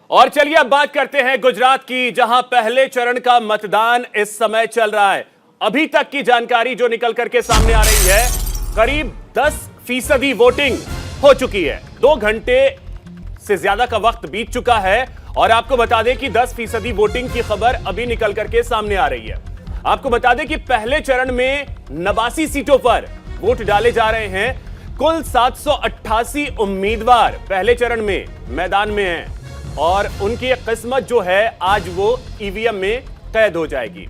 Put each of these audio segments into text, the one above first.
और चलिए अब बात करते हैं गुजरात की, जहां पहले चरण का मतदान इस समय चल रहा है। अभी तक की जानकारी जो निकल करके सामने आ रही है, करीब 10% वोटिंग हो चुकी है। 2 घंटे से ज्यादा का वक्त बीत चुका है और आपको बता दें कि 10% वोटिंग की खबर अभी निकल करके सामने आ रही है। आपको बता दें कि पहले चरण में 89 सीटों पर वोट डाले जा रहे हैं। कुल 788 उम्मीदवार पहले चरण में मैदान में हैं और उनकी किस्मत जो है आज वो ईवीएम में कैद हो जाएगी।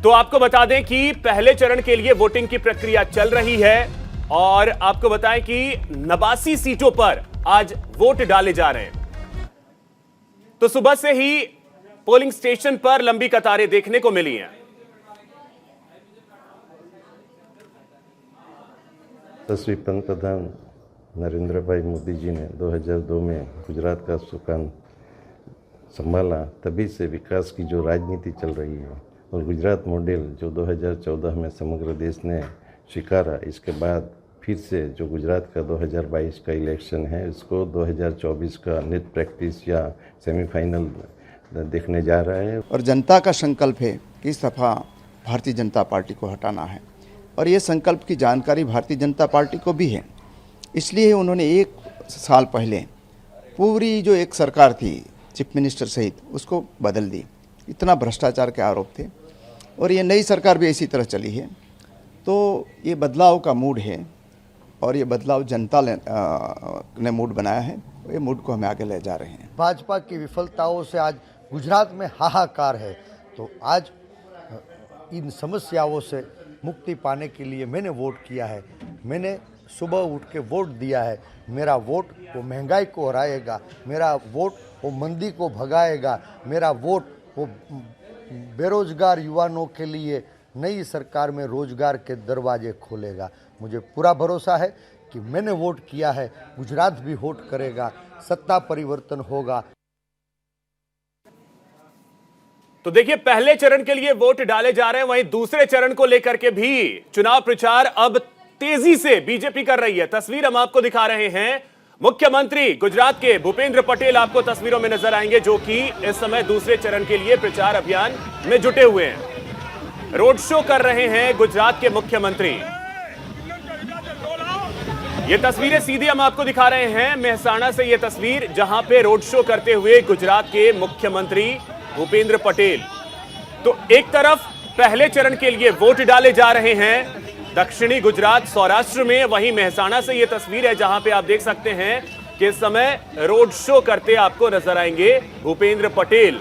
तो आपको बता दें कि पहले चरण के लिए वोटिंग की प्रक्रिया चल रही है और आपको बताएं कि 89 सीटों पर आज वोट डाले जा रहे हैं। तो सुबह से ही पोलिंग स्टेशन पर लंबी कतारें देखने को मिली हैं। तस्वीर पंतप्रधान नरेंद्र भाई मोदी जी ने 2002 में गुजरात का सुकान संभाला, तभी से विकास की जो राजनीति चल रही है और गुजरात मॉडल जो 2014 में समग्र देश ने स्वीकारा, इसके बाद फिर से जो गुजरात का 2022 का इलेक्शन है इसको 2024 का नेट प्रैक्टिस या सेमीफाइनल देखने जा रहा है। और जनता का संकल्प है कि इस दफ़ा भारतीय जनता पार्टी को हटाना है और ये संकल्प की जानकारी भारतीय जनता पार्टी को भी है। इसलिए उन्होंने 1 साल पहले पूरी जो एक सरकार थी चीफ मिनिस्टर सहित उसको बदल दी। इतना भ्रष्टाचार के आरोप थे और ये नई सरकार भी इसी तरह चली है। तो ये बदलाव का मूड है और ये बदलाव जनता ने मूड बनाया है। ये मूड को हमें आगे ले जा रहे हैं। भाजपा की विफलताओं से आज गुजरात में हाहाकार है, तो आज इन समस्याओं से मुक्ति पाने के लिए मैंने वोट किया है। मैंने सुबह उठ के वोट दिया है। मेरा वोट वो महंगाई को हराएगा, मेरा वोट वो मंदी को भगाएगा, मेरा वोट वो बेरोजगार युवाओं के लिए नई सरकार में रोजगार के दरवाजे खोलेगा। मुझे पूरा भरोसा है कि मैंने वोट किया है, गुजरात भी वोट करेगा, सत्ता परिवर्तन होगा। तो देखिए, पहले चरण के लिए वोट डाले जा रहे हैं, वहीं दूसरे चरण को लेकर के भी चुनाव प्रचार अब तेजी से बीजेपी कर रही है। तस्वीर हम आपको दिखा रहे हैं। मुख्यमंत्री गुजरात के भूपेंद्र पटेल आपको तस्वीरों में नजर आएंगे, जो कि इस समय दूसरे चरण के लिए प्रचार अभियान में जुटे हुए हैं। रोड शो कर रहे हैं गुजरात के मुख्यमंत्री। ये तस्वीरें सीधी हम आपको दिखा रहे हैं मेहसाणा से। ये तस्वीर जहां पे रोड शो करते हुए गुजरात के मुख्यमंत्री भूपेंद्र पटेल। तो एक तरफ पहले चरण के लिए वोट डाले जा रहे हैं दक्षिणी गुजरात सौराष्ट्र में, वहीं मेहसाणा से यह तस्वीर है जहां पे आप देख सकते हैं कि इस समय रोड शो करते आपको नजर आएंगे भूपेंद्र पटेल।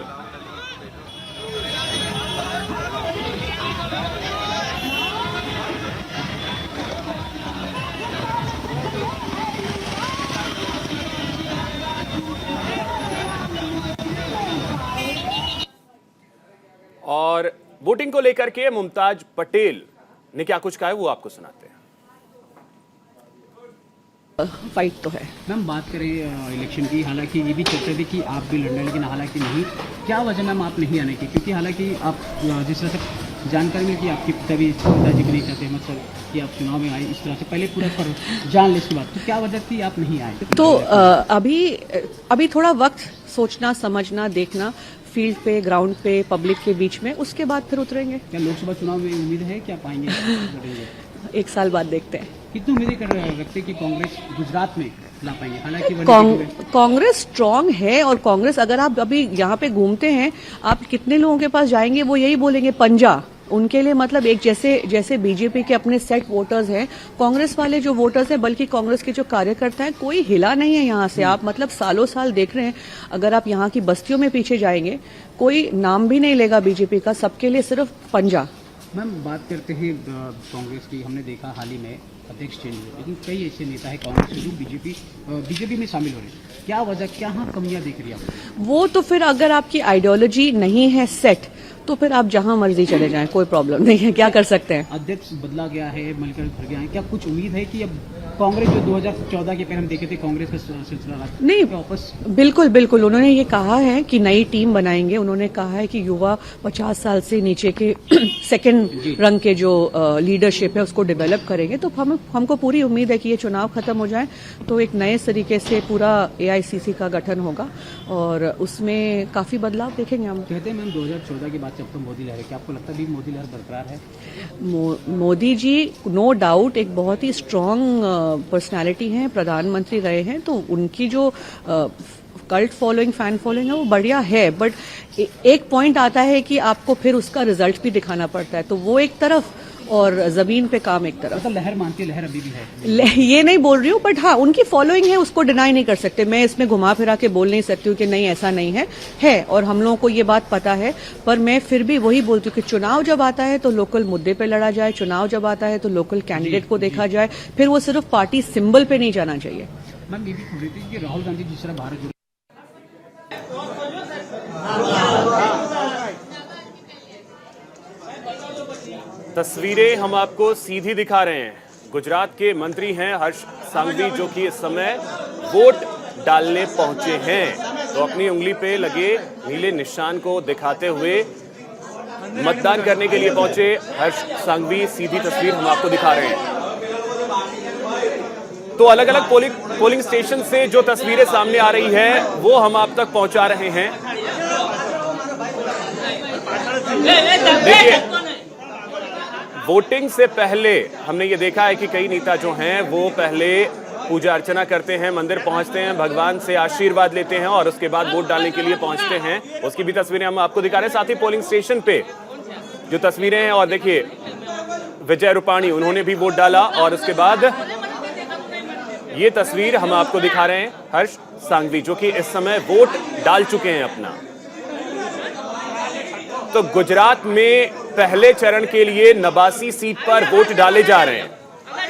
और वोटिंग को लेकर के मुमताज पटेल ने क्या कुछ कहा है वो आपको सुनाते हैं। फाइट तो है। मैम बात करें इलेक्शन की, हालांकि ये भी चर्चा थी कि आप भी लड़ना, लेकिन हालांकि नहीं। क्या वजह मैम आप नहीं आने की? क्योंकि हालांकि आप जिस तरह से जानकारी मिली कि आपकी पिताजी भी नहीं चाहते मतलब कि आप चुनाव में आए, इस तरह से पहले पूरा पर जान ले इसके बाद, तो क्या वजह थी आप नहीं आए? तो अभी थोड़ा वक्त सोचना, समझना, देखना फील्ड पे, ग्राउंड पे, पब्लिक के बीच में, उसके बाद फिर उतरेंगे। क्या लोकसभा चुनाव में उम्मीद है कि आप आएंगे? 1 साल बाद देखते हैं। कितनी उम्मीदें कर रखते कि कांग्रेस गुजरात में ला पाएंगे? हालांकि कांग्रेस स्ट्रांग है और कांग्रेस, अगर आप अभी यहाँ पे घूमते हैं, आप कितने लोगों के पास जाएंगे वो यही बोलेंगे पंजा। उनके लिए मतलब एक जैसे बीजेपी के अपने सेट वोटर्स हैं, कांग्रेस वाले जो वोटर्स हैं, बल्कि कांग्रेस के जो कार्यकर्ता हैं, कोई हिला नहीं है यहाँ से। आप मतलब सालों साल देख रहे हैं, अगर आप यहाँ की बस्तियों में पीछे जाएंगे, कोई नाम भी नहीं लेगा बीजेपी का, सबके लिए सिर्फ पंजा। मैम बात करते हैं कांग्रेस की, हमने देखा हाल ही में अध्यक्ष चेंज हुए, लेकिन कई ऐसे नेता है कांग्रेस से जो बीजेपी में शामिल हो रहे हैं। क्या वजह, क्या कमियां देख रही है आप? वो तो फिर अगर आपकी आइडियोलॉजी नहीं है सेट, तो फिर आप जहां मर्जी चले जाएं, कोई प्रॉब्लम नहीं है, क्या कर सकते हैं। अध्यक्ष बदला गया है, मल्लिकार्जुन खड़गे आए, क्या कुछ उम्मीद है कि अब कांग्रेस जो 2014 के पहले हम देखे थे कांग्रेस का सिलसिला नहीं, वापस? बिल्कुल बिल्कुल, उन्होंने ये कहा है कि नई टीम बनाएंगे। उन्होंने कहा है कि युवा 50 साल से नीचे के सेकंड रंग के जो लीडरशिप है उसको डेवलप करेंगे। तो हमको पूरी उम्मीद है कि ये चुनाव खत्म हो जाए तो एक नए तरीके से पूरा AICC का गठन होगा और उसमें काफी बदलाव देखेंगे हम। कहते हैं मैम 2014 के बाद से अब तो मोदी लहर है, क्या आपको लगता है भी मोदी लहर बरकरार है? मोदी जी नो डाउट एक बहुत ही स्ट्रांग पर्सनालिटी हैं, प्रधानमंत्री रहे हैं, तो उनकी जो कल्ट फॉलोइंग, फैन फॉलोइंग है वो बढ़िया है। बट एक पॉइंट आता है कि आपको फिर उसका रिजल्ट भी दिखाना पड़ता है, तो वो एक तरफ और जमीन पे काम एक तरफ। मतलब लहर मानती है, लहर अभी भी है, ये नहीं बोल रही हूँ, बट हाँ उनकी फॉलोइंग है, उसको डिनाई नहीं कर सकते। मैं इसमें घुमा फिरा के बोल नहीं सकती हूँ कि नहीं ऐसा नहीं है और हम लोगों को ये बात पता है। पर मैं फिर भी वही बोलती हूँ कि चुनाव जब आता है तो लोकल मुद्दे पे लड़ा जाए, चुनाव जब आता है तो लोकल कैंडिडेट को देखा जाए, फिर वो सिर्फ पार्टी सिंबल पे नहीं जाना चाहिए। मैम ये भी खबर थी कि राहुल गांधी जिस तरह भारत जोड़ो तस्वीरें हम आपको सीधी दिखा रहे हैं। गुजरात के मंत्री हैं हर्ष सांघवी, जो कि इस समय वोट डालने पहुंचे हैं। तो अपनी उंगली पे लगे नीले निशान को दिखाते हुए मतदान करने के लिए पहुंचे हर्ष सांघवी। सीधी तस्वीर हम आपको दिखा रहे हैं। तो अलग अलग पोलिंग स्टेशन से जो तस्वीरें सामने आ रही है वो हम आप तक पहुंचा रहे हैं। देखिए, वोटिंग से पहले हमने ये देखा है कि कई नेता जो हैं वो पहले पूजा अर्चना करते हैं, मंदिर पहुंचते हैं, भगवान से आशीर्वाद लेते हैं और उसके बाद वोट डालने के लिए पहुंचते हैं। उसकी भी तस्वीरें हम आपको दिखा रहे हैं। साथ ही पोलिंग स्टेशन पे जो तस्वीरें हैं, और देखिए विजय रूपाणी, उन्होंने भी वोट डाला और उसके बाद ये तस्वीर हम आपको दिखा रहे हैं हर्ष सांघवी, जो कि इस समय वोट डाल चुके हैं अपना। तो गुजरात में पहले चरण के लिए 89 सीट पर वोट डाले जा रहे हैं।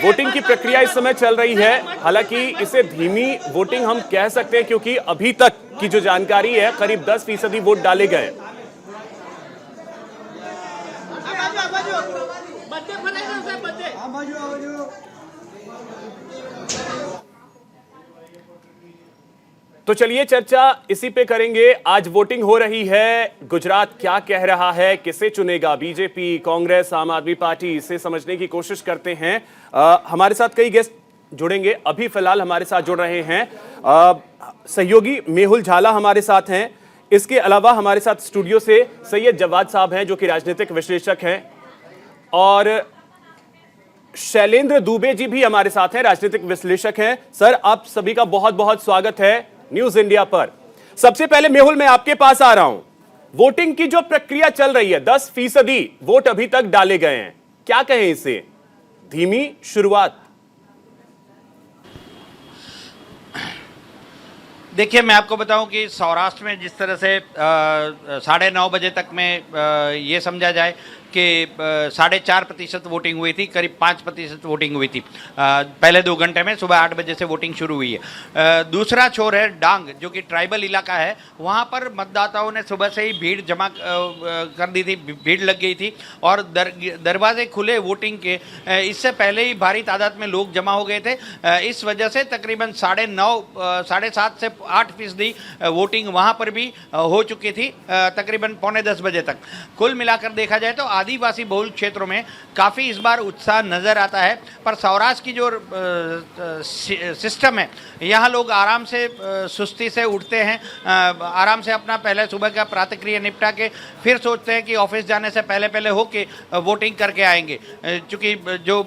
वोटिंग की प्रक्रिया इस समय चल रही है। हालांकि इसे धीमी वोटिंग हम कह सकते हैं क्योंकि अभी तक की जो जानकारी है करीब 10% वोट डाले गए। तो चलिए चर्चा इसी पे करेंगे। आज वोटिंग हो रही है, गुजरात क्या कह रहा है, किसे चुनेगा, बीजेपी, कांग्रेस, आम आदमी पार्टी, इसे समझने की कोशिश करते हैं। हमारे साथ कई गेस्ट जुड़ेंगे। अभी फिलहाल हमारे साथ जुड़ रहे हैं सहयोगी मेहुल झाला हमारे साथ हैं। इसके अलावा हमारे साथ स्टूडियो से सैयद जवाद साहब हैं जो कि राजनीतिक विश्लेषक हैं, और शैलेंद्र दुबे जी भी हमारे साथ हैं, राजनीतिक विश्लेषक हैं। सर, आप सभी का बहुत बहुत स्वागत है न्यूज इंडिया पर। सबसे पहले मेहुल, मैं आपके पास आ रहा हूं। वोटिंग की जो प्रक्रिया चल रही है, 10% वोट अभी तक डाले गए हैं, क्या कहें इसे? धीमी शुरुआत? देखिए, मैं आपको बताऊं कि सौराष्ट्र में जिस तरह से 9:30 बजे तक में ये समझा जाए कि 4.5% वोटिंग हुई थी, करीब 5% वोटिंग हुई थी पहले 2 घंटे में। सुबह 8 बजे से वोटिंग शुरू हुई है। दूसरा छोर है डांग, जो कि ट्राइबल इलाका है। वहाँ पर मतदाताओं ने सुबह से ही भीड़ जमा कर दी थी, भीड़ लग गई थी और दरवाजे खुले वोटिंग के। इससे पहले ही भारी तादाद में लोग जमा हो गए थे। इस वजह से तकरीबन 9:30 7:30 से 8% वोटिंग वहाँ पर भी हो चुकी थी, तकरीबन 9:45 बजे तक। कुल मिलाकर देखा जाए तो आदिवासी बहुल क्षेत्रों में काफ़ी इस बार उत्साह नज़र आता है। पर सौराष्ट्र की जो सिस्टम है, यहाँ लोग आराम से सुस्ती से उठते हैं, आराम से अपना पहले सुबह का प्रातःक्रिया निपटा के फिर सोचते हैं कि ऑफिस जाने से पहले हो के वोटिंग करके आएंगे। चूँकि जो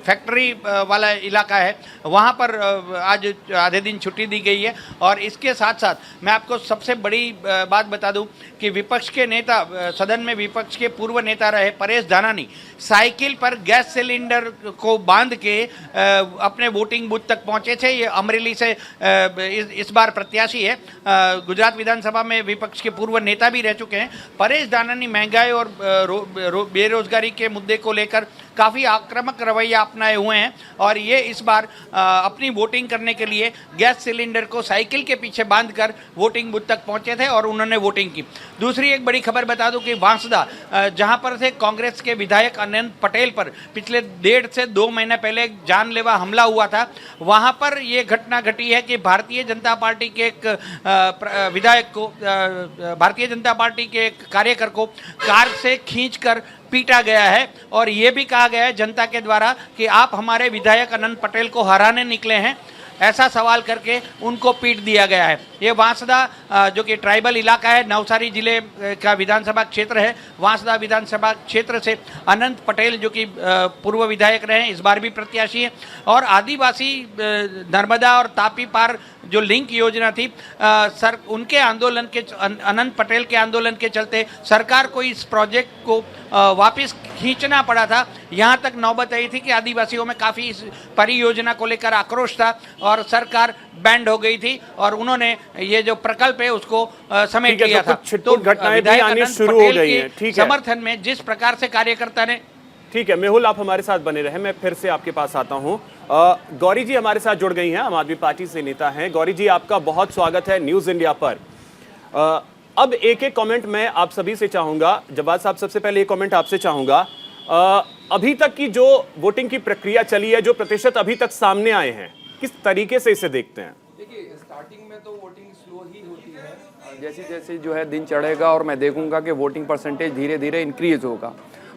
फैक्ट्री वाला इलाका है वहाँ पर आज आधे दिन छुट्टी दी गई है। और इसके साथ साथ मैं आपको सबसे बड़ी बात बता दूं कि विपक्ष के नेता, सदन में विपक्ष के पूर्व नेता रहे परेश दानानी, साइकिल पर गैस सिलेंडर को बांध के अपने वोटिंग बूथ तक पहुंचे थे। ये अमरेली से इस बार प्रत्याशी है, गुजरात विधानसभा में विपक्ष के पूर्व नेता भी रह चुके हैं। परेश दानानी महंगाई और बेरोजगारी के मुद्दे को लेकर काफ़ी आक्रामक रवैया अपनाए हुए हैं और ये इस बार अपनी वोटिंग करने के लिए गैस सिलेंडर को साइकिल के पीछे बांधकर वोटिंग बूथ तक पहुंचे थे और उन्होंने वोटिंग की। दूसरी एक बड़ी खबर बता दूं कि वांसदा जहां पर से कांग्रेस के विधायक अनंत पटेल पर पिछले 1.5 से 2 महीने पहले एक जानलेवा हमला हुआ था, वहां पर ये घटना घटी है कि भारतीय जनता पार्टी के एक विधायक को, भारतीय जनता पार्टी के एक कार्यकर को कार से खींचकर पीटा गया है और ये भी कहा गया है जनता के द्वारा कि आप हमारे विधायक अनंत पटेल को हराने निकले हैं, ऐसा सवाल करके उनको पीट दिया गया है। ये वांसदा जो कि ट्राइबल इलाका है, नवसारी जिले का विधानसभा क्षेत्र है, वांसदा विधानसभा क्षेत्र से अनंत पटेल जो कि पूर्व विधायक रहे हैं, इस बार भी प्रत्याशी हैं और आदिवासी नर्मदा और तापी पार जो लिंक योजना थी सर उनके आंदोलन के, अनंत पटेल के आंदोलन के चलते सरकार को इस प्रोजेक्ट को वापस खींचना पड़ा था। यहाँ तक नौबत आई थी कि आदिवासियों में काफ़ी इस परियोजना को लेकर आक्रोश था और सरकार बैंड हो गई थी और उन्होंने ये जो प्रकल्प है उसको समेट लिया था। तो घटनाएं भी आनी शुरू हो गई हैं। ठीक है, समर्थन में जिस प्रकार से कार्यकर्ता ने, ठीक है मेहुल, आप हमारे साथ बने रहे, मैं फिर से आपके पास आता हूं। गौरी जी हमारे साथ जुड़ गई हैं, आम आदमी पार्टी से नेता हैं। गौरी जी, आपका बहुत स्वागत है न्यूज इंडिया पर। अब एक एक कमेंट मैं आप सभी से चाहूंगा। जवाद साहब, सबसे पहले एक कमेंट आपसे चाहूंगा। अभी तक की जो वोटिंग की प्रक्रिया चली है, जो प्रतिशत अभी तक सामने आए हैं, किस तरीके से इसे देखते हैं? देखिए, स्टार्टिंग में तो वोटिंग स्लो ही होती है, जैसे जैसे जो है दिन चढ़ेगा और मैं देखूंगा कि वोटिंग परसेंटेज धीरे धीरे इंक्रीज होगा।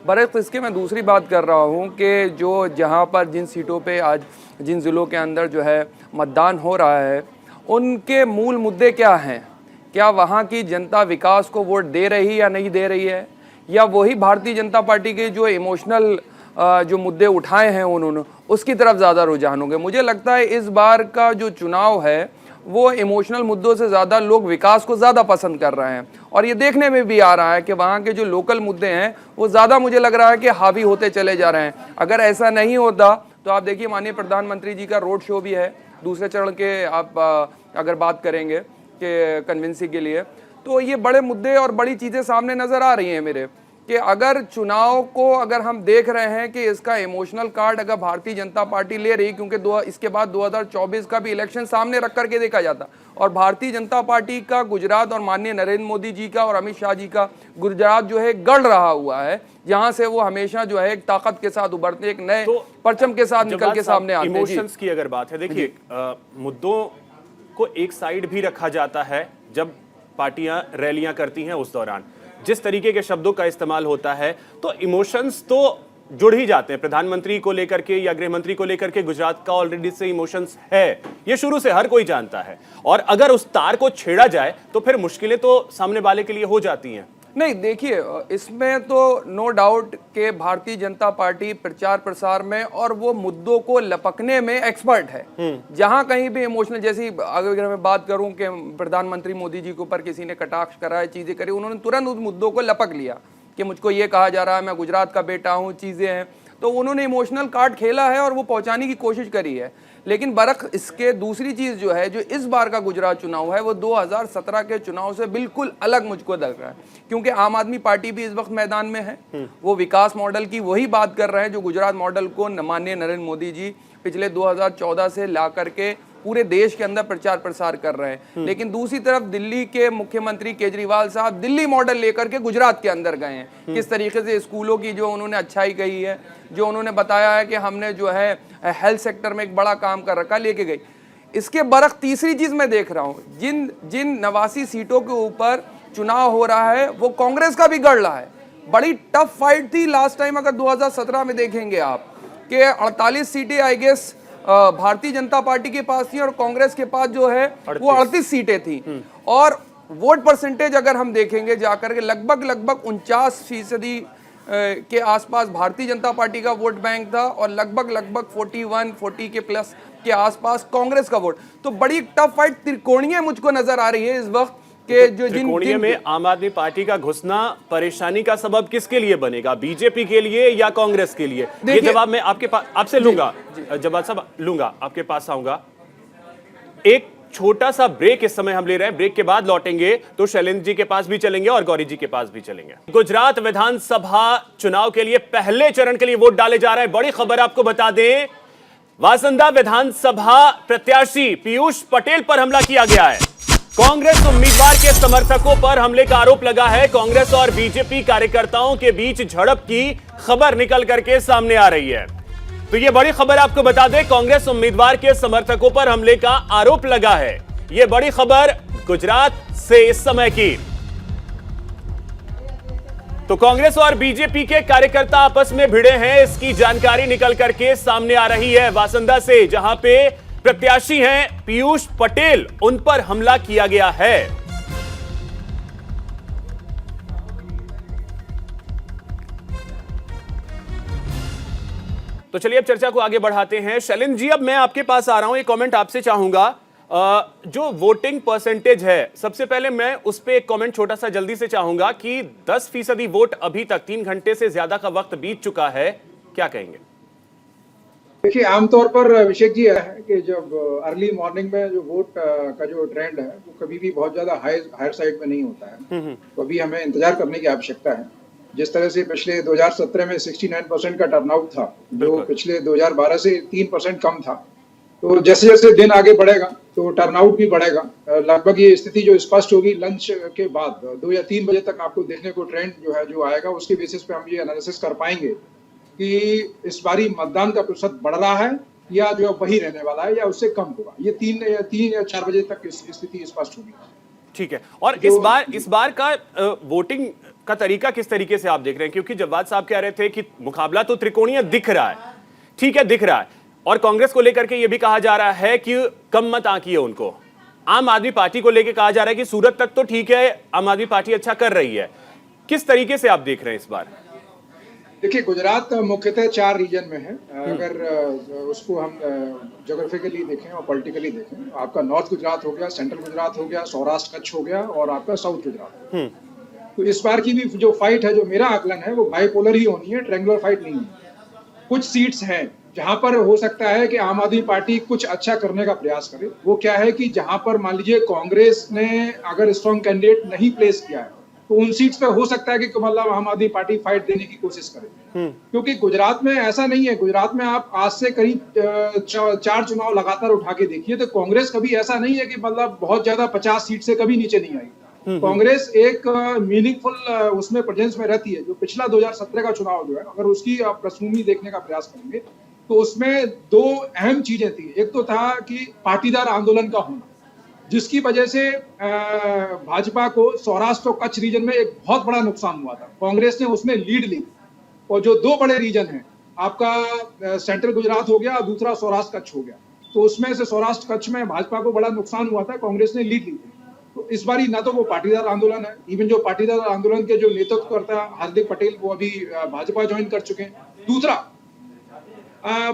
बरअक्स इसके मैं दूसरी बात कर रहा हूँ कि जो जहाँ पर जिन सीटों पे आज जिन ज़िलों के अंदर जो है मतदान हो रहा है, उनके मूल मुद्दे क्या हैं? क्या वहाँ की जनता विकास को वोट दे रही या नहीं दे रही है, या वही भारतीय जनता पार्टी के जो इमोशनल जो मुद्दे उठाए हैं उन्होंने, उसकी तरफ ज़्यादा रुझान होंगे? मुझे लगता है इस बार का जो चुनाव है वो इमोशनल मुद्दों से ज़्यादा लोग विकास को ज़्यादा पसंद कर रहे हैं और ये देखने में भी आ रहा है कि वहाँ के जो लोकल मुद्दे हैं वो ज़्यादा, मुझे लग रहा है कि हावी होते चले जा रहे हैं। अगर ऐसा नहीं होता तो आप देखिए, माननीय प्रधानमंत्री जी का रोड शो भी है दूसरे चरण के, आप अगर बात करेंगे कि कन्विंसिंग के लिए, तो ये बड़े मुद्दे और बड़ी चीज़ें सामने नज़र आ रही हैं मेरे, कि अगर चुनाव को अगर हम देख रहे हैं कि इसका इमोशनल कार्ड अगर भारतीय जनता पार्टी ले रही, क्योंकि इसके बाद 2024 का भी इलेक्शन सामने रख करके देखा जाता, और भारतीय जनता पार्टी का गुजरात और माननीय नरेंद्र मोदी जी का और अमित शाह जी का गुजरात जो है गढ़ रहा हुआ है, जहां से वो हमेशा जो है एक ताकत के साथ उभरते, एक नए परचम के साथ निकल के सामने आते हैं। इमोशंस की अगर बात है, देखिए मुद्दों को एक साइड भी रखा जाता है जब पार्टियां रैलियां करती हैं, उस दौरान जिस तरीके के शब्दों का इस्तेमाल होता है तो इमोशंस तो जुड़ ही जाते हैं। प्रधानमंत्री को लेकर के या गृह मंत्री को लेकर के गुजरात का ऑलरेडी से इमोशंस है, ये शुरू से हर कोई जानता है, और अगर उस तार को छेड़ा जाए तो फिर मुश्किलें तो सामने वाले के लिए हो जाती हैं। नहीं, देखिए, इसमें तो नो डाउट कि भारतीय जनता पार्टी प्रचार प्रसार में और वो मुद्दों को लपकने में एक्सपर्ट है। जहां कहीं भी इमोशनल, जैसी अगर मैं बात करूं कि प्रधानमंत्री मोदी जी के ऊपर किसी ने कटाक्ष करा है, चीजें करी, उन्होंने तुरंत उस मुद्दों को लपक लिया कि मुझको ये कहा जा रहा है, मैं गुजरात का बेटा हूँ, चीजें हैं, तो उन्होंने इमोशनल कार्ड खेला है और वो पहुंचाने की कोशिश करी है। लेकिन बरख इसके दूसरी चीज जो है, जो इस बार का गुजरात चुनाव है, वो 2017 के चुनाव से बिल्कुल अलग मुझको लग रहा है, क्योंकि आम आदमी पार्टी भी इस वक्त मैदान में है। वो विकास मॉडल की वही बात कर रहे हैं जो गुजरात मॉडल को माननीय नरेंद्र मोदी जी पिछले 2014 से ला करके पूरे देश के अंदर प्रचार प्रसार कर रहे हैं। लेकिन दूसरी तरफ दिल्ली के मुख्यमंत्री केजरीवाल साहब दिल्ली मॉडल लेकर के गुजरात के अंदर गए हैं। किस तरीके से स्कूलों की जो उन्होंने अच्छाई कही है, जो उन्होंने बताया है कि हमने जो है हेल्थ सेक्टर में एक बड़ा काम कर रखा, लेके गई। इसके बरख तीसरी चीज मैं देख रहा हूँ, जिन 89 सीटों के ऊपर चुनाव हो रहा है वो कांग्रेस का भी गढ़ रहा है। बड़ी टफ फाइट थी लास्ट टाइम, अगर 2017 में देखेंगे आप कि 48 सीटें I guess Bharatiya Janata party के पास थी और कांग्रेस के पास जो है वो 38 सीटें थी, और वोट परसेंटेज अगर हम देखेंगे जाकर के लगभग 49% के आसपास भारतीय जनता पार्टी का वोट बैंक था और लगभग 41-40 के प्लस के आसपास कांग्रेस का वोट। तो बड़ी टफ फाइट त्रिकोणीय मुझको नजर आ रही है इस वक्त के जो त्रिकोणीय में आम आदमी पार्टी का घुसना परेशानी का सबब किसके लिए बनेगा, बीजेपी के लिए या कांग्रेस के लिए? ये जवाब मैं आपके पास आपसे लूंगा, जवाब साहब लूंगा, आपके पास आऊंगा। एक छोटा सा ब्रेक इस समय हम ले रहे हैं। ब्रेक के बाद लौटेंगे तो शैलेंद्र जी के पास भी चलेंगे और गौरी जी के पास भी चलेंगे। गुजरात विधानसभा चुनाव के लिए पहले चरण के लिए वोट डाले जा रहे हैं। बड़ी खबर आपको बता दें, वासंदा विधानसभा प्रत्याशी पीयूष पटेल पर हमला किया गया है। कांग्रेस उम्मीदवार के समर्थकों पर हमले का आरोप लगा है। कांग्रेस और बीजेपी कार्यकर्ताओं के बीच झड़प की खबर निकल करके सामने आ रही है। तो यह बड़ी खबर आपको बता दें, कांग्रेस उम्मीदवार के समर्थकों पर हमले का आरोप लगा है। यह बड़ी खबर गुजरात से इस समय की। तो कांग्रेस और बीजेपी के कार्यकर्ता आपस में भिड़े हैं, इसकी जानकारी निकल करके सामने आ रही है वासंदा से, जहां पे प्रत्याशी हैं पीयूष पटेल, उन पर हमला किया गया है। तो चलिए अब चर्चा को आगे बढ़ाते हैं। शैलेंद्र जी, अब मैं आपके पास आ रहा हूं, एक कमेंट आपसे चाहूंगा। जो वोटिंग परसेंटेज है, सबसे पहले मैं उस पर एक कमेंट छोटा सा जल्दी से चाहूंगा कि 10% वोट अभी तक 3 घंटे से ज्यादा का वक्त बीत चुका है, क्या कहेंगे? देखिए, आमतौर पर अभिषेक जी है कि जब अर्ली मॉर्निंग में जो वोट का जो ट्रेंड है वो कभी भी बहुत ज्यादा हायर साइड में नहीं होता है। तो अभी हमें इंतजार करने की आवश्यकता है। जिस तरह से पिछले 2017 में 69% का टर्नआउट था, जो पिछले 2012 से 3% कम था, तो जैसे जैसे दिन आगे बढ़ेगा तो टर्नआउट भी बढ़ेगा। लगभग ये स्थिति जो स्पष्ट होगी लंच के बाद 2 या 3 बजे तक आपको देखने को ट्रेंड जो आएगा, उसके बेसिस पे हम ये एनालिसिस कर पाएंगे कि इस बारी मतदान का प्रतिशत बढ़ रहा है या जो वही रहने वाला है या उससे कम होगा। ये 3 या 4 बजे तक स्थिति स्पष्ट होगी। ठीक है। और इस बार का वोटिंग का तरीका किस तरीके से आप देख रहे हैं? क्योंकि जवाद साहब कह रहे थे कि मुकाबला तो त्रिकोणीय दिख रहा है, ठीक है, दिख रहा है, और कांग्रेस को लेकर के यह भी कहा जा रहा है कि कम मत आंकी है उनको। आम आदमी पार्टी को लेकर कहा जा रहा है कि सूरत तक तो ठीक है, आम आदमी पार्टी अच्छा कर रही है। किस तरीके से आप देख रहे हैं इस बार? देखिए, गुजरात मुख्यतः 4 रीजन में है। अगर उसको हम ज्योग्राफिकली देखें और पॉलिटिकली देखें, आपका नॉर्थ गुजरात हो गया, सेंट्रल गुजरात हो गया, सौराष्ट्र कच्छ हो गया और आपका साउथ गुजरात। तो इस बार की भी जो फाइट है, जो मेरा आकलन है, वो बाइपोलर ही होनी है, ट्रायंगुलर फाइट नहीं है। कुछ सीट्स हैं जहां पर हो सकता है कि आम आदमी पार्टी कुछ अच्छा करने का प्रयास करे। वो क्या है कि जहां पर मान लीजिए कांग्रेस ने अगर स्ट्रॉन्ग कैंडिडेट नहीं प्लेस किया है, तो उन सीट्स पे हो सकता है कि मतलब आम आदमी पार्टी फाइट देने की कोशिश करे। क्योंकि गुजरात में ऐसा नहीं है। गुजरात में आप आज से करीब 4 चुनाव लगातार उठा के देखिए तो कांग्रेस कभी ऐसा नहीं है कि मतलब बहुत ज्यादा 50 सीट से कभी नीचे नहीं आई। कांग्रेस एक मीनिंगफुल उसमें प्रेजेंस में रहती है। जो पिछला 2017 का चुनाव जो है, अगर उसकी आप पृष्ठभूमि देखने का प्रयास करेंगे तो उसमें 2 अहम चीजें थी। एक तो था कि पाटीदार आंदोलन का होना, जिसकी वजह से भाजपा को सौराष्ट्र और कच्छ रीजन में एक बहुत बड़ा नुकसान हुआ था। कांग्रेस ने उसमें लीड ली। और जो 2 बड़े रीजन हैं, आपका सेंट्रल गुजरात हो गया और दूसरा सौराष्ट्र कच्छ हो गया, तो उसमें से सौराष्ट्र कच्छ में भाजपा को बड़ा नुकसान हुआ था, कांग्रेस ने लीड ली थी। तो इस बारी ना तो वो पाटीदार आंदोलन है, इवन जो पाटीदार आंदोलन के जो नेतृत्व करता है हार्दिक पटेल, वो अभी भाजपा ज्वाइन कर चुके हैं। दूसरा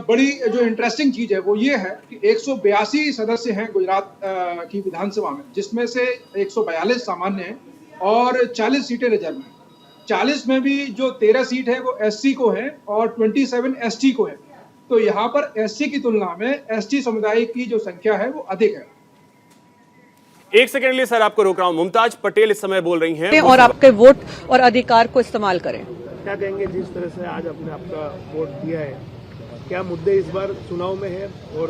बड़ी जो इंटरेस्टिंग चीज है वो ये है कि 182 सदस्य हैं गुजरात की विधानसभा में, जिसमें से 142 सामान्य हैं और 40 सीटें रिजर्व हैं। 40 में भी जो 13 सीट है वो एससी को है और 27 एसटी को है। तो यहाँ पर एससी की तुलना में एसटी समुदाय की जो संख्या है वो अधिक है। एक सेकंड के लिए सर आपको रोक रहा हूं। मुमताज पटेल इस समय बोल रही हैं और आपके वोट और अधिकार को इस्तेमाल करें। क्या कहेंगे जिस तरह से आज आपने आपका वोट दिया है, क्या मुद्दे इस बार चुनाव में है और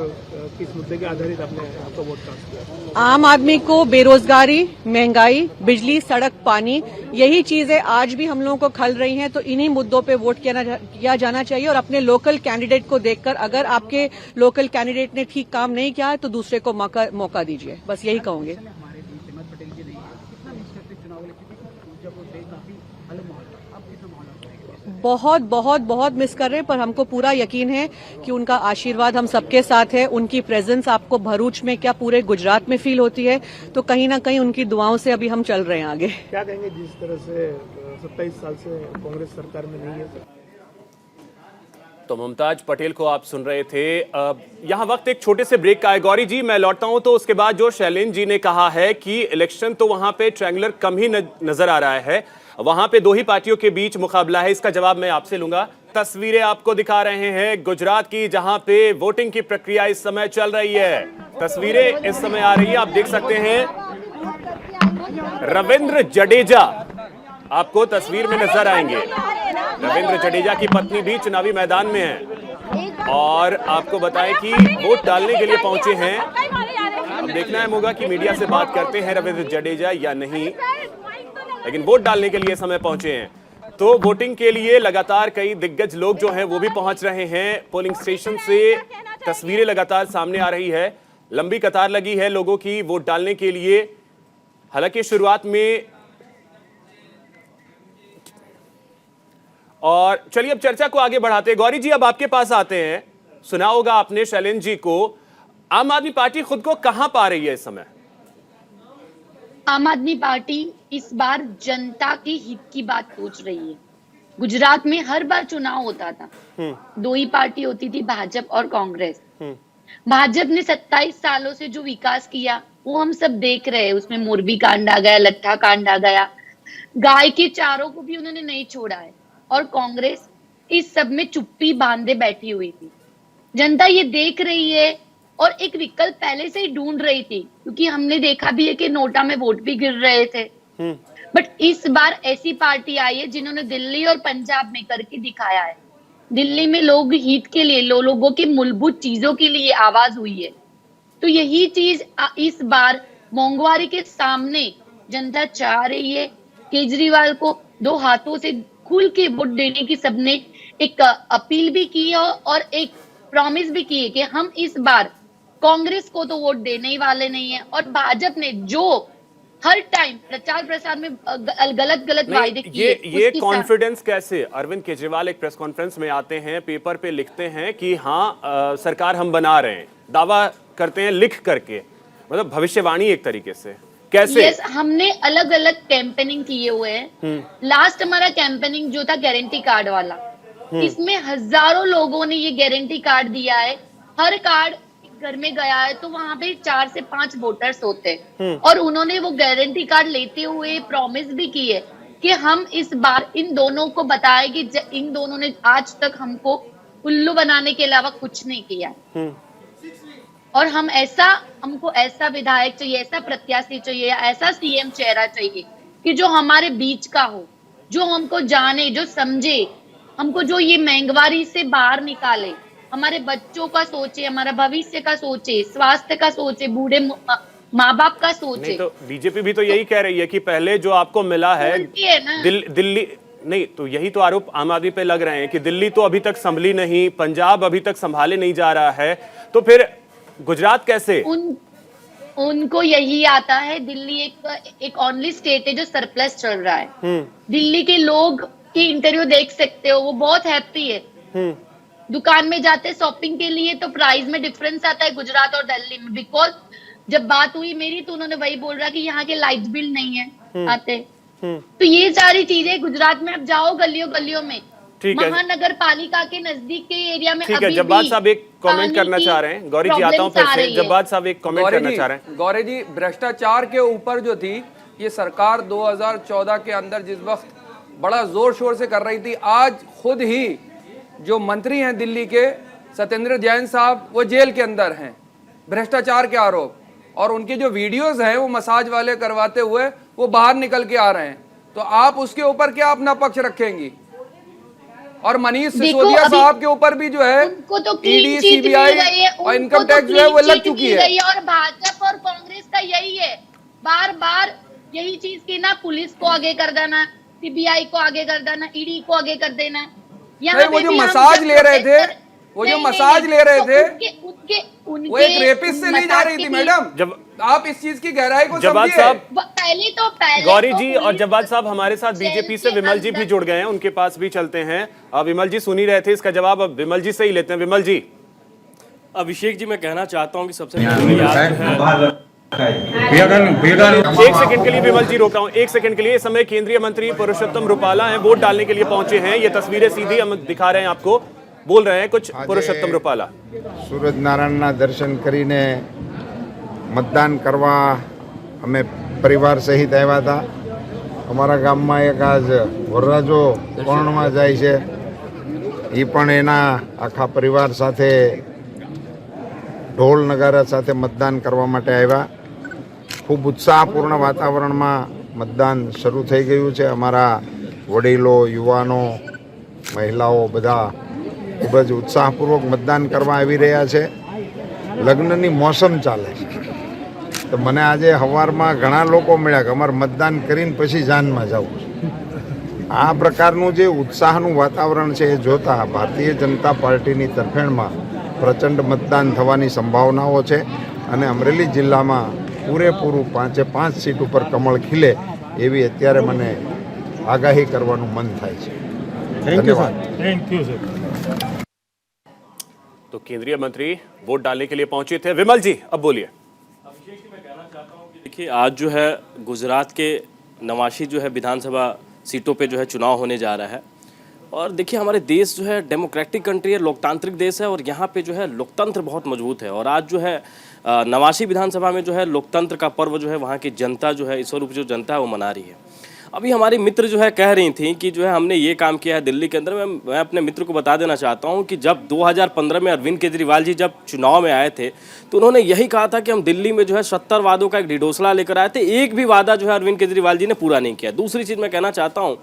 किस मुद्दे के आधारित आपने आपका वोट कास्ट किया? आम आदमी को बेरोजगारी, महंगाई, बिजली, सड़क, पानी, यही चीजें आज भी हम लोगों को खल रही हैं। तो इन्हीं मुद्दों पे वोट किया जाना चाहिए और अपने लोकल कैंडिडेट को देखकर, अगर आपके लोकल कैंडिडेट ने ठीक काम नहीं किया है तो दूसरे को मौका दीजिए। बस यही कहूंगे। बहुत बहुत बहुत मिस कर रहे हैं, पर हमको पूरा यकीन है कि उनका आशीर्वाद हम सबके साथ है। उनकी प्रेजेंस आपको भरूच में क्या पूरे गुजरात में फील होती है, तो कहीं ना कहीं उनकी दुआओं से अभी हम चल रहे हैं आगे। क्या कहेंगे जिस तरह से 27 साल से कांग्रेस सरकार में नहीं है? तो मुमताज पटेल को आप सुन रहे थे। यहाँ वक्त एक छोटे से ब्रेक का है। गौरी जी, मैं लौटता हूं तो उसके बाद जो शैलेंद्र जी ने कहा है कि इलेक्शन तो वहां पे ट्रायंगुलर कम ही नजर आ रहा है, वहां पे 2 ही पार्टियों के बीच मुकाबला है, इसका जवाब मैं आपसे लूंगा। तस्वीरें आपको दिखा रहे हैं गुजरात की, जहां पे वोटिंग की प्रक्रिया इस समय चल रही है। तस्वीरें इस समय आ रही है, आप देख सकते हैं रविंद्र जडेजा आपको तस्वीर में नजर आएंगे। रविंद्र जडेजा की पत्नी भी चुनावी मैदान में है और आपको बताएं कि वोट डालने के लिए पहुंचे हैं। अब देखना है होगा कि मीडिया से बात करते हैं रविंद्र जडेजा या नहीं, लेकिन वोट डालने के लिए समय पहुंचे हैं। तो वोटिंग के लिए लगातार कई दिग्गज लोग जो हैं वो भी पहुंच रहे हैं। पोलिंग स्टेशन से तस्वीरें लगातार सामने आ रही है, लंबी कतार लगी है लोगों की वोट डालने के लिए। हालांकि शुरुआत में और चलिए अब चर्चा को आगे बढ़ाते हैं। गौरी जी अब आपके पास आते हैं। सुना होगा आपने शैलेंद्र जी को, आम आदमी पार्टी खुद को कहां पा रही है इस समय? आम आदमी पार्टी इस बार जनता के हित की बात सोच रही है। गुजरात में हर बार चुनाव होता था, दो ही पार्टी होती थी, भाजपा और कांग्रेस। भाजपा ने 27 सालों से जो विकास किया वो हम सब देख रहे हैं। उसमें मोरबी कांड आ गया, लट्ठा कांड आ गया, गाय के चारों को भी उन्होंने नहीं छोड़ा है। और कांग्रेस इस सब में चुप्पी बांधे बैठी हुई थी। जनता ये देख रही है और एक विकल्प पहले से ही ढूंढ रही थी, क्योंकि हमने देखा भी है कि नोटा में वोट भी गिर रहे थे। बट इस बार ऐसी पार्टी आई है जिन्होंने दिल्ली और पंजाब में करके दिखाया है। दिल्ली में लोग हित के लिए, लोगों की मूलभूत चीजों के लिए आवाज हुई है। तो यही चीज इस बार मोंगवारी के सामने जनता चाह रही है। केजरीवाल को दो हाथों से खुल के वोट देने की सबने एक अपील भी की है और एक प्रॉमिस भी की है कि हम इस बार कांग्रेस को तो वोट देने ही वाले नहीं है। और भाजपा ने जो हर टाइम प्रचार प्रसार में गलत वायदे किए, ये कॉन्फिडेंस कैसे? अरविंद केजरीवाल एक प्रेस कॉन्फ्रेंस में आते हैं, पेपर पे लिखते हैं कि हाँ सरकार हम बना रहे हैं, दावा करते हैं लिख करके, मतलब भविष्यवाणी एक तरीके से। कैसे? यस, हमने अलग अलग कैंपेनिंग किए हुए हैं। लास्ट हमारा कैंपेनिंग जो था गारंटी कार्ड वाला, इसमें हजारों लोगों ने ये गारंटी कार्ड दिया है। हर कार्ड घर में गया है तो वहां पे 4 से 5 वोटर्स होते हैं और उन्होंने वो गारंटी कार्ड लेते हुए प्रॉमिस भी की है कि हम इस बार इन दोनों को बताए कि इन दोनों ने आज तक हमको उल्लू बनाने के अलावा कुछ नहीं किया। और हमको ऐसा विधायक चाहिए, ऐसा प्रत्याशी चाहिए, ऐसा सीएम चेहरा चाहिए कि जो हमारे बीच का हो, जो हमको जाने, जो समझे, हमको जो ये महंगाई से बाहर निकाले, हमारे बच्चों का सोचे, हमारा भविष्य का सोचे, स्वास्थ्य का सोचे, बूढ़े माँ बाप का सोचे। नहीं तो बीजेपी भी तो यही कह रही है कि पहले जो आपको मिला है दिल्ली नहीं, तो यही तो आरोप आम आदमी पे लग रहे हैं कि दिल्ली तो अभी तक संभली नहीं, पंजाब अभी तक संभाले नहीं जा रहा है, तो फिर गुजरात कैसे? उनको यही आता है। दिल्ली एक ओनली स्टेट है जो सरप्लस चल रहा है। दिल्ली के लोग की इंटरव्यू देख सकते हो, वो बहुत हैप्पी है। दुकान में जाते शॉपिंग के लिए तो प्राइस में डिफरेंस आता है गुजरात और दिल्ली में। बिकॉज जब बात हुई मेरी तो उन्होंने वही बोल रहा कि यहाँ के लाइट बिल नहीं है आते। तो ये सारी चीजें गुजरात में अब जाओ गलियों में, महानगर पालिका के नजदीक के एरिया में। ठीक है, जब्बार साहब एक कमेंट करना चाह रहे हैं। गौरी जी आता हूं फिर से। जब्बार साहब एक कमेंट करना चाह रहे हैं। गौरी जी, भ्रष्टाचार के ऊपर जो थी ये सरकार 2014 के अंदर जिस वक्त बड़ा जोर शोर से कर रही थी, आज खुद ही जो मंत्री हैं दिल्ली के सत्येंद्र जैन साहब, वो जेल के अंदर हैं भ्रष्टाचार के आरोप, और उनके जो वीडियोस हैं वो मसाज वाले करवाते हुए वो बाहर निकल के आ रहे हैं। तो आप उसके ऊपर क्या अपना पक्ष रखेंगी? और मनीष सिसोदिया साहब के ऊपर भी जो है ईडी, सीबीआई और इनकम टैक्स जो है वो लग चुकी है। और भाजपा और कांग्रेस का यही है, बार बार यही चीज की ना, पुलिस को आगे कर देना, सीबीआई को आगे कर देना, ईडी को आगे कर देना। वो जो मसाज ले रहे थे, वो एक रेपिस्ट से ली जा रही थी मैडम। जब आप इस चीज की गहराई को समझिए। पहले गौरी जी और जब्बार साहब हमारे साथ बीजेपी से विमल जी भी जुड़ गए हैं, उनके पास भी चलते हैं। विमल जी सुन ही रहे थे इसका जवाब, अब विमल जी से ही लेते हैं। विमल जी। अभिषेक जी, मैं कहना चाहता हूं कि सबसे एक सेकंड के लिए विमल जी रोक रहा हूं, एक सेकंड के लिए। इस समय केंद्रीय मंत्री पुरुषोत्तम रुपाला हैं, वोट डालने के लिए पहुंचे हैं। ये तस्वीरें सीधी हम दिखा रहे हैं आपको, बोल रहे हैं कुछ पुरुषोत्तम रुपाला। सूरज नारायणना दर्शन करीने मतदान करवा અમે પરિવાર સહિત આવ્યા હતા। અમારા ગામમાં એક આજ વરરાજો કોણમાં જાય છે, એ પણ એના આખા પરિવાર સાથે ઢોલ નગારા સાથે મતદાન કરવા માટે આવ્યા. ખૂબ ઉત્સાહપૂર્ણ વાતાવરણમાં મતદાન શરૂ થઈ ગયું છે. અમારા વડીલો, યુવાનો, મહિલાઓ બધા ખૂબ જ ઉત્સાહપૂર્વક મતદાન કરવા આવી રહ્યા છે. લગ્નની મોસમ ચાલે છે. તો મને આજે સવારમાં ઘણા લોકો મળ્યા કે અમારે મતદાન કરીને પછી જાનમાં જવું છે. આ પ્રકારનું જે ઉત્સાહનું વાતાવરણ છે એ જોતા ભારતીય જનતા પાર્ટીની તરફેણમાં પ્રચંડ મતદાન થવાની સંભાવનાઓ છે અને અમરેલી જિલ્લામાં પૂરેપૂરું 5 સીટ ઉપર કમળ ખીલે એવી અત્યારે મને આગાહી કરવાનું મન થાય છે. ધન્યવાદ. तो केंद्रीय मंत्री वोट डालने के लिए पहुंचे थे. विमल जी, अब बोलिए. देखिए, आज जो है गुजरात के 89 जो है विधानसभा सीटों पे जो है चुनाव होने जा रहा है. और देखिए, हमारे देश जो है डेमोक्रेटिक कंट्री है, लोकतांत्रिक देश है और यहाँ पे जो है लोकतंत्र बहुत मजबूत है. और आज जो है 89 विधानसभा में जो है लोकतंत्र का पर्व जो है वहाँ की जनता जो है, ईश्वर जो जनता है वो मना रही है. अभी हमारी मित्र जो है कह रही थी कि जो है हमने ये काम किया है दिल्ली के अंदर. मैं अपने मित्र को बता देना चाहता हूँ कि जब 2015 में अरविंद केजरीवाल जी जब चुनाव में आए थे तो उन्होंने यही कहा था कि हम दिल्ली में जो है 70 वादों का एक ढिढोसला लेकर आए थे. एक भी वादा जो है अरविंद केजरीवाल जी ने पूरा नहीं किया. दूसरी चीज़ मैं कहना चाहता हूँ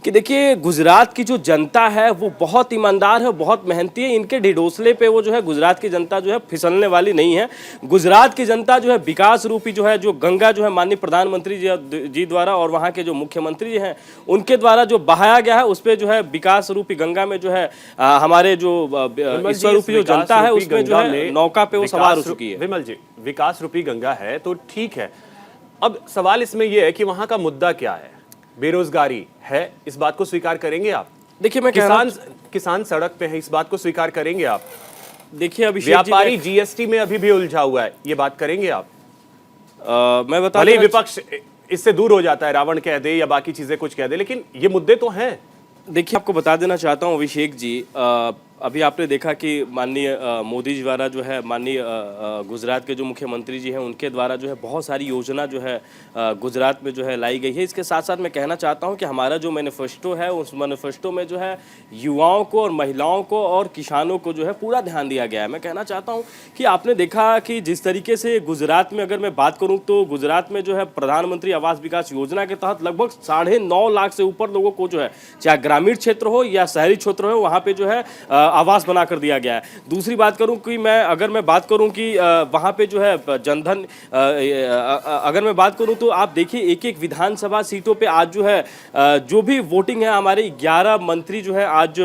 कि देखिए, गुजरात की जो जनता है वो बहुत ईमानदार है, बहुत मेहनती है. इनके ढिढोसले पे वो जो है गुजरात की जनता जो है फिसलने वाली नहीं है. गुजरात की जनता जो है विकास रूपी जो है जो गंगा जो है माननीय प्रधानमंत्री जी द्वारा और वहाँ के जो मुख्यमंत्री जी हैं उनके द्वारा जो बहाया गया है उस पर जो है विकास रूपी गंगा में जो है हमारे जो ईश्वर रूपी जो जनता है उसमें जो है नौका पे वो सवार हो चुकी है. विमल जी, विकास रूपी गंगा है तो ठीक है. अब सवाल इसमें यह है कि वहां का मुद्दा क्या है? बेरोजगारी है, इस बात को स्वीकार करेंगे आप? देखिए, मैं किसान सड़क पे हैं, इस बात को स्वीकार करेंगे आप? देखिए, अभी व्यापारी जीएसटी में अभी भी उलझा हुआ है, ये बात करेंगे आप? मैं बता भले विपक्ष इससे दूर हो जाता है, रावण कह दे या बाकी चीजें कुछ कह दे, लेकिन ये मुद्दे तो हैं. देखिए, आपको बता देना चाहता हूँ अभिषेक जी, अभी आपने देखा कि माननीय मोदी जी द्वारा जो है माननीय गुजरात के जो मुख्यमंत्री जी हैं उनके द्वारा जो है बहुत सारी योजना जो है गुजरात में जो है लाई गई है. इसके साथ साथ मैं कहना चाहता हूं कि हमारा जो मैनिफेस्टो है उस मैनिफेस्टो में जो है युवाओं को और महिलाओं को और किसानों को जो है पूरा ध्यान दिया गया है. मैं कहना चाहता हूं कि आपने देखा कि जिस तरीके से गुजरात में अगर मैं बात करूँ तो गुजरात में जो है प्रधानमंत्री आवास विकास योजना के तहत लगभग 9.5 लाख से ऊपर लोगों को जो है चाहे ग्रामीण क्षेत्र हो या शहरी क्षेत्र हो वहाँ पे जो है आवास बना कर दिया गया है. दूसरी बात करूं कि अगर मैं बात करूं कि वहां पे जो है जनधन, अगर मैं बात करूं तो आप देखिए एक एक विधानसभा सीटों पे आज जो है जो भी वोटिंग है हमारे 11 मंत्री जो है आज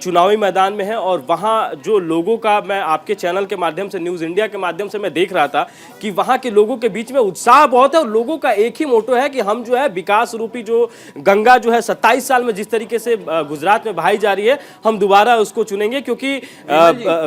चुनावी मैदान में है. और वहां जो लोगों का, मैं आपके चैनल के माध्यम से, न्यूज़ इंडिया के माध्यम से मैं देख रहा था कि वहां के लोगों के बीच में उत्साह बहुत है और लोगों का एक ही मोटो है कि हम जो है विकास रूपी जो गंगा जो है 27 साल में जिस तरीके से गुजरात में बहाई जा रही है हम दोबारा उसको चुनेंगे. क्योंकि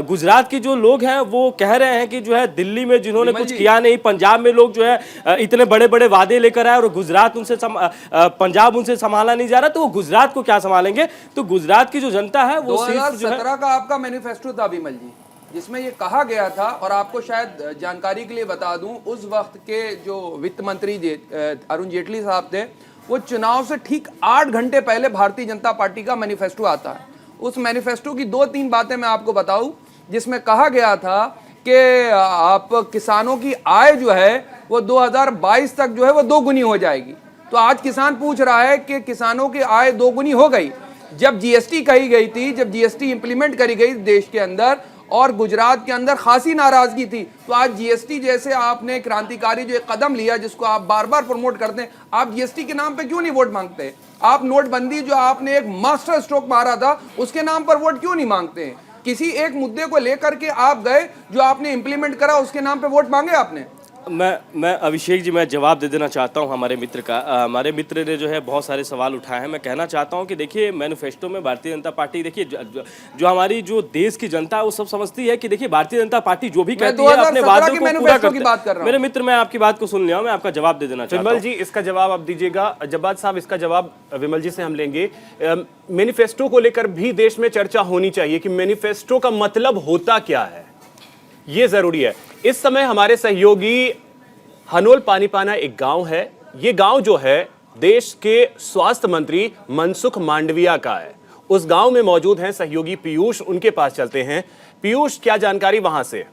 गुजरात के जो लोग हैं वो कह रहे हैं कि जो है दिल्ली में जिन्होंने कुछ किया नहीं, पंजाब में लोग जो है इतने बड़े बड़े वादे लेकर आए और गुजरात उनसे पंजाब उनसे संभाला नहीं जा रहा, तो वो गुजरात को क्या संभालेंगे? तो गुजरात की जो जनता है वो 2017 का आपका मैनिफेस्टो था विमल जी, जिसमें ये कहा गया था, और आपको शायद जानकारी के लिए बता दूं, उस वक्त के जो वित्त मंत्री अरुण जेटली साहब थे, वो चुनाव से ठीक 8 घंटे पहले भारतीय जनता पार्टी का मैनिफेस्टो आता है. उस मैनिफेस्टो की 2-3 बातें मैं आपको बताऊं, जिसमें कहा गया था कि आप किसानों की आय जो है वो 2022 तक जो है वो 2 गुनी हो जाएगी. तो आज किसान पूछ रहा है कि किसानों की आय 2 गुनी हो गई. जब जीएसटी कही गई थी, जब जीएसटी इंप्लीमेंट करी गई देश के अंदर और गुजरात के अंदर खासी नाराजगी थी, तो आज जीएसटी जैसे आपने क्रांतिकारी जो एक कदम लिया जिसको आप बार बार प्रमोट करते हैं, आप जीएसटी के नाम पे क्यों नहीं वोट मांगते? आप नोटबंदी जो आपने एक मास्टर स्ट्रोक मारा था उसके नाम पर वोट क्यों नहीं मांगते हैं? किसी एक मुद्दे को लेकर के आप गए, जो आपने इंप्लीमेंट करा उसके नाम पे वोट मांगे आपने? मैं अभिषेक जी, मैं जवाब दे देना चाहता हूं हमारे मित्र का. हमारे मित्र ने जो है बहुत सारे सवाल उठाए हैं. मैं कहना चाहता हूं कि देखिए मैनिफेस्टो में भारतीय जनता पार्टी, देखिए जो हमारी जो देश की जनता है वो सब समझती है कि देखिए भारतीय जनता पार्टी जो भी कहती है अपने वादों को पूरा करती है. मेरे मित्र, मैं आपकी बात को सुन लिया हूं, मैं आपका जवाब दे देना चाहता हूं. विमल जी, इसका जवाब आप दीजिएगा. जब्बार साहब, इसका जवाब विमल जी से हम लेंगे. मैनिफेस्टो को लेकर भी देश में चर्चा होनी चाहिए कि मैनिफेस्टो का मतलब होता क्या है, ये जरूरी है. इस समय हमारे सहयोगी हनोल पानीपाना एक गांव है. ये गांव जो है देश के स्वास्थ्य मंत्री मनसुख मांडविया का है. उस गांव में मौजूद हैं सहयोगी पीयूष, उनके पास चलते हैं. पीयूष, क्या जानकारी वहां से?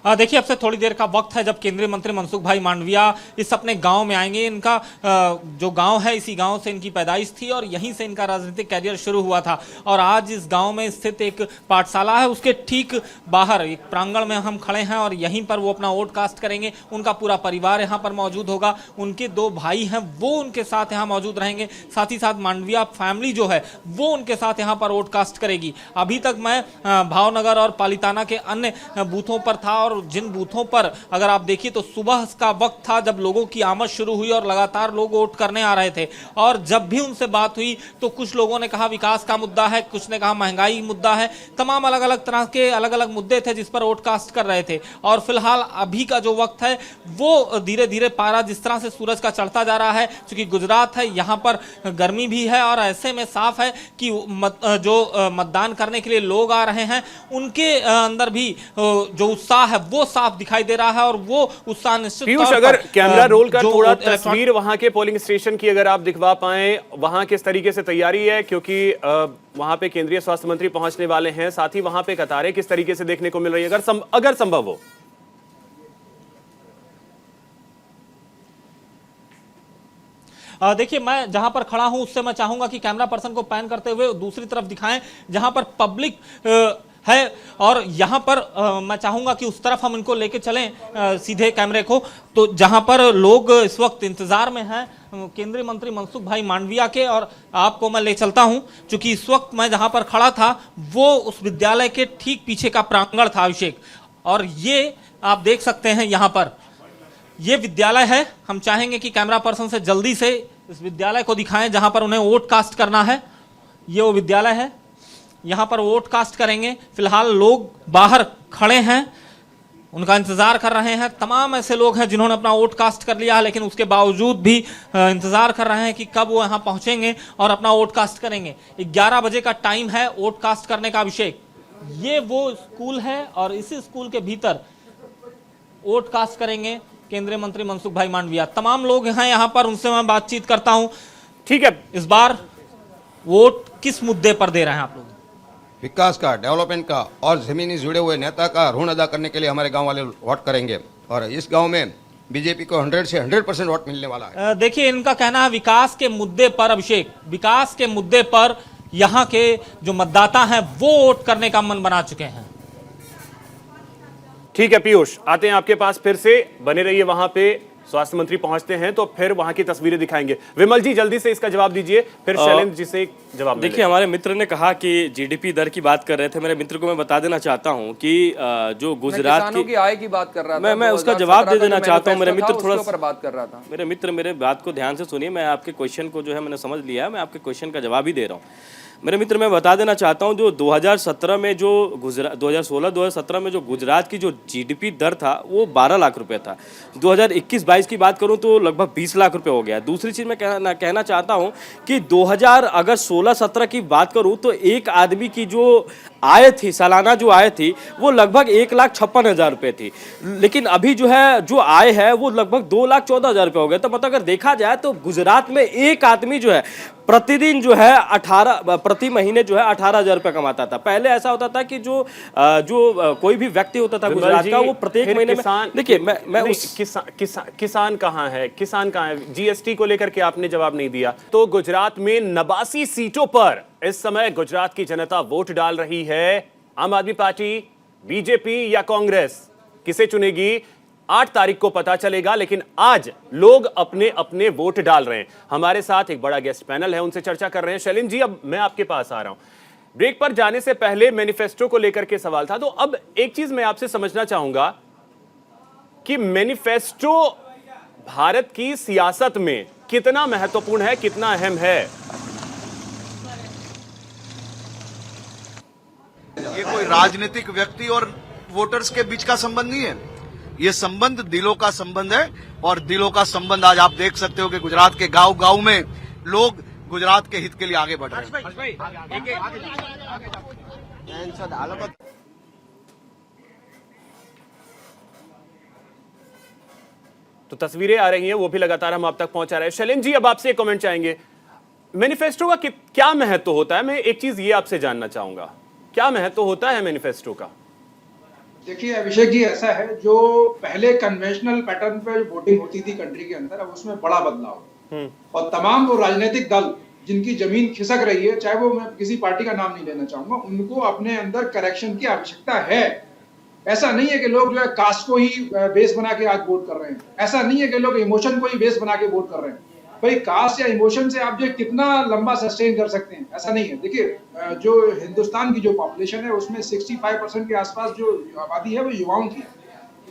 देखिए, अब से थोड़ी देर का वक्त है जब केंद्रीय मंत्री मनसुख भाई मांडविया इस अपने गांव में आएंगे। इनका जो गांव है, इसी गांव से इनकी पैदाइश थी और यहीं से इनका राजनीतिक कैरियर शुरू हुआ था। और आज इस गांव में स्थित एक पाठशाला है, उसके ठीक बाहर एक प्रांगण में हम खड़े हैं और यहीं पर वो अपना वोट कास्ट करेंगे। उनका पूरा परिवार यहाँ पर मौजूद होगा, उनके 2 भाई हैं वो उनके साथ यहाँ मौजूद रहेंगे, साथ ही साथ मांडविया फैमिली जो है वो उनके साथ यहाँ पर वोट कास्ट करेगी। अभी तक मैं भावनगर और पालिताना के अन्य बूथों पर था और जिन बूथों पर अगर आप देखिए तो सुबह का वक्त था जब लोगों की आमद शुरू हुई और लगातार लोग वोट करने आ रहे थे। और जब भी उनसे बात हुई तो कुछ लोगों ने कहा विकास का मुद्दा है, कुछ ने कहा महंगाई मुद्दा है, तमाम अलग अलग तरह के अलग अलग मुद्दे थे जिस पर वोट कास्ट कर रहे थे। और फिलहाल अभी का जो वक्त है वो धीरे धीरे पारा जिस तरह से सूरज का चढ़ता जा रहा है, क्योंकि गुजरात है यहाँ पर गर्मी भी है और ऐसे में साफ है कि जो मतदान करने के लिए लोग आ रहे हैं उनके अंदर भी जो उत्साह है वो साफ दिखाई दे रहा है और वो उत्साह निश्चित पीयूष, तौर पर अगर कैमरा रोल का थोड़ा इलेक्ट्रॉनिक तस्वीर वहां के पोलिंग स्टेशन की अगर आप दिखवा पाए, वहां किस तरीके से तैयारी है, क्योंकि वहां पे केंद्रीय स्वास्थ्य मंत्री पहुंचने वाले हैं, साथ ही वहां पे कतारें किस तरीके से देखने को मिल रही है अगर संभव हो। देखिए, मैं जहां पर खड़ा हूं उससे मैं चाहूंगा कि कैमरा पर्सन को पैन करते हुए दूसरी तरफ दिखाएं जहां पर पब्लिक है और यहां पर मैं चाहूंगा कि उस तरफ हम इनको लेके चलें सीधे कैमरे को, तो जहां पर लोग इस वक्त इंतजार में हैं केंद्रीय मंत्री मनसुख भाई मांडविया के। और आपको मैं ले चलता हूं, क्योंकि इस वक्त मैं जहां पर खड़ा था वो उस विद्यालय के ठीक पीछे का प्रांगण था अभिषेक, और ये आप देख सकते हैं यहाँ पर ये विद्यालय है। हम चाहेंगे कि कैमरा पर्सन से जल्दी से इस विद्यालय को दिखाएं जहां पर उन्हें वोट कास्ट करना है। ये वो विद्यालय है, यहां पर वोट कास्ट करेंगे। फिलहाल लोग बाहर खड़े हैं, उनका इंतजार कर रहे हैं। तमाम ऐसे लोग हैं जिन्होंने अपना वोट कास्ट कर लिया है, लेकिन उसके बावजूद भी इंतजार कर रहे हैं कि कब वो यहाँ पहुंचेंगे और अपना वोट कास्ट करेंगे। 11 बजे का टाइम है वोट कास्ट करने का अभिषेक। ये वो स्कूल है और इसी स्कूल के भीतर वोट कास्ट करेंगे केंद्रीय मंत्री मनसुख भाई मांडविया। तमाम लोग हैं यहाँ पर, उनसे मैं बातचीत करता हूं। ठीक है, इस बार वोट किस मुद्दे पर दे रहे हैं आप लोग? विकास का, डेवलपमेंट का और जमीनी जुड़े हुए नेता का ऋण अदा करने के लिए हमारे गांव वाले वोट करेंगे और इस गांव में बीजेपी को 100 से 100% वोट मिलने वाला है। देखिए, इनका कहना है विकास के मुद्दे पर अभिषेक, विकास के मुद्दे पर यहाँ के जो मतदाता हैं वो वोट करने का मन बना चुके हैं। ठीक है पीयूष, आते हैं आपके पास फिर से, बने रहिए वहां पे। स्वास्थ्य मंत्री पहुंचते हैं तो फिर वहां की तस्वीरें दिखाएंगे। विमल जी जल्दी से इसका जवाब दीजिए, फिर शैलेंद्र जी से जवाब। देखिए, हमारे मित्र ने कहा कि जीडीपी दर की बात कर रहे थे। मेरे मित्र को मैं बता देना चाहता हूं कि जो गुजरात की आय की बात कर रहा था, मैं उसका जवाब दे देना चाहता हूं। मेरे मित्र थोड़ा ऊपर बात कर रहा था। मेरे मित्र मेरे बात को ध्यान से सुनिए। मैं आपके क्वेश्चन को जो है मैंने समझ लिया है, मैं आपके क्वेश्चन का जवाब ही दे रहा हूँ। मेरे मित्र, मैं बता देना चाहता हूं जो 2017 में जो 2016-2017 में जो गुजरात की जो जीडीपी दर था वो 12 लाख रुपए था। 2021-22 की बात करूं तो लगभग 20 लाख रुपए हो गया। दूसरी चीज़ मैं कहना चाहता हूं कि 2000 अगर 16-17 की बात करूं तो एक आदमी की जो आय थी, सालाना जो आय थी वो लगभग 1,56,000 रुपये थी, लेकिन अभी जो है जो आय है वो लगभग 2,14,000 रुपये हो गया। तो मतलब अगर देखा जाए तो गुजरात में एक आदमी जो है प्रतिदिन जो है प्रति महीने जो है 18,000 रुपये कमाता था। पहले ऐसा होता था कि जो कोई भी व्यक्ति होता था गुजरात का वो प्रत्येक महीने में, देखिए मैं उस किसान कहाँ है, किसान कहाँ है? जीएसटी को लेकर के आपने जवाब नहीं दिया। तो गुजरात में 89 सीटों पर इस समय गुजरात की जनता वोट डाल रही है। आम आदमी पार्टी, बीजेपी या कांग्रेस, किसे चुनेगी 8 तारीख को पता चलेगा, लेकिन आज लोग अपने अपने वोट डाल रहे हैं। हमारे साथ एक बड़ा गेस्ट पैनल है, उनसे चर्चा कर रहे हैं। शैलेंद्र जी, अब मैं आपके पास आ रहा हूं। ब्रेक पर जाने से पहले मैनिफेस्टो को लेकर के सवाल था, तो अब एक चीज मैं आपसे समझना चाहूंगा कि मैनिफेस्टो भारत की सियासत में कितना महत्वपूर्ण है, कितना अहम है? ये कोई राजनीतिक व्यक्ति और वोटर्स के बीच का संबंध नहीं है, ये संबंध दिलों का संबंध है। और दिलों का संबंध आज आप देख सकते हो कि गुजरात के गांव गांव में लोग गुजरात के हित के लिए आगे बढ़ रहे हैं। तो तस्वीरें आ रही हैं, वो भी लगातार हम आप तक पहुंचा रहे हैं। शैलेंद्र जी, अब आपसे एक कमेंट चाहेंगे। मैनिफेस्टो का क्या महत्व होता है? मैं एक चीज ये आपसे जानना चाहूंगा, क्या महत्व होता है मैनिफेस्टो का? देखिए अभिषेक जी, ऐसा है, जो पहले कन्वेंशनल पैटर्न पे वोटिंग होती थी कंट्री के अंदर, अब उसमें बड़ा बदलाव और तमाम वो राजनीतिक दल जिनकी जमीन खिसक रही है, चाहे वो, मैं किसी पार्टी का नाम नहीं लेना चाहूंगा, उनको अपने अंदर करेक्शन की आवश्यकता है। ऐसा नहीं है कि लोग जो है कास्ट को ही बेस बना के आज वोट कर रहे हैं, ऐसा नहीं है कि लोग इमोशन को ही बेस बना के वोट कर रहे हैं। भाई कास्ट या इमोशन से आप जो कितना लंबा सस्टेन कर सकते हैं, ऐसा नहीं है। देखिए जो हिंदुस्तान की जो पॉपुलेशन है उसमें 65% के आसपास जो आबादी है वो युवाओं की है,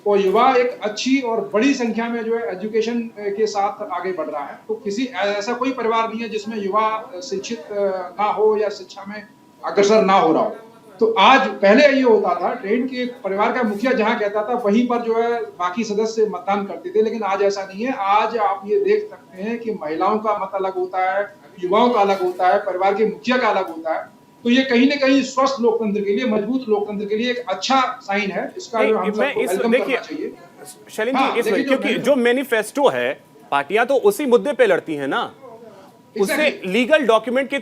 और युवा एक अच्छी और बड़ी संख्या में जो है एजुकेशन के साथ आगे बढ़ रहा है। तो किसी ऐसा कोई परिवार नहीं है जिसमें युवा शिक्षित ना हो या शिक्षा में अग्रसर ना हो रहा हो। तो आज पहले ये होता था ट्रेंड कि परिवार का मुखिया जहां कहता था वहीं पर जो है बाकी सदस्य मतदान करते थे, लेकिन आज ऐसा नहीं है। आज आप ये देख सकते हैं कि महिलाओं का मत अलग होता है, युवाओं का अलग होता है, परिवार के मुखिया का अलग होता है। तो ये कहीं न कहीं स्वस्थ लोकतंत्र के लिए, मजबूत लोकतंत्र के लिए एक अच्छा साइन है, इसका जो हम सबको वेलकम करना चाहिए। शैलेंद्र जी, इसमें क्योंकि जो मैनिफेस्टो है, पार्टियां तो उसी मुद्दे पे लड़ती हैं ना, उसे लीगल डॉक्यूमेंट के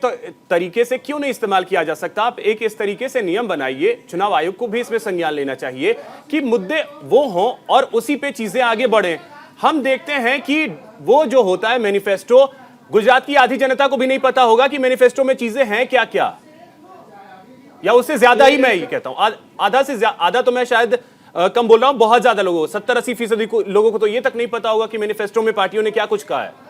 तरीके से क्यों नहीं इस्तेमाल किया जा सकता? आप एक इस तरीके से नियम बनाइए, चुनाव आयोग को भी इसमें संज्ञान लेना चाहिए कि मुद्दे वो हों और उसी पे चीजें आगे बढ़ें। हम देखते हैं कि वो जो होता है मैनिफेस्टो, गुजरात की आधी जनता को भी नहीं पता होगा कि मैनिफेस्टो में चीजें हैं क्या क्या, या उससे ज्यादा ही। मैं ये कहता हूं आधा से आधा तो मैं शायद कम बोल रहा हूं, बहुत ज्यादा लोगों को 70-80% लोगों को तो ये तक नहीं पता होगा कि मैनिफेस्टो में पार्टियों ने क्या कुछ कहा है।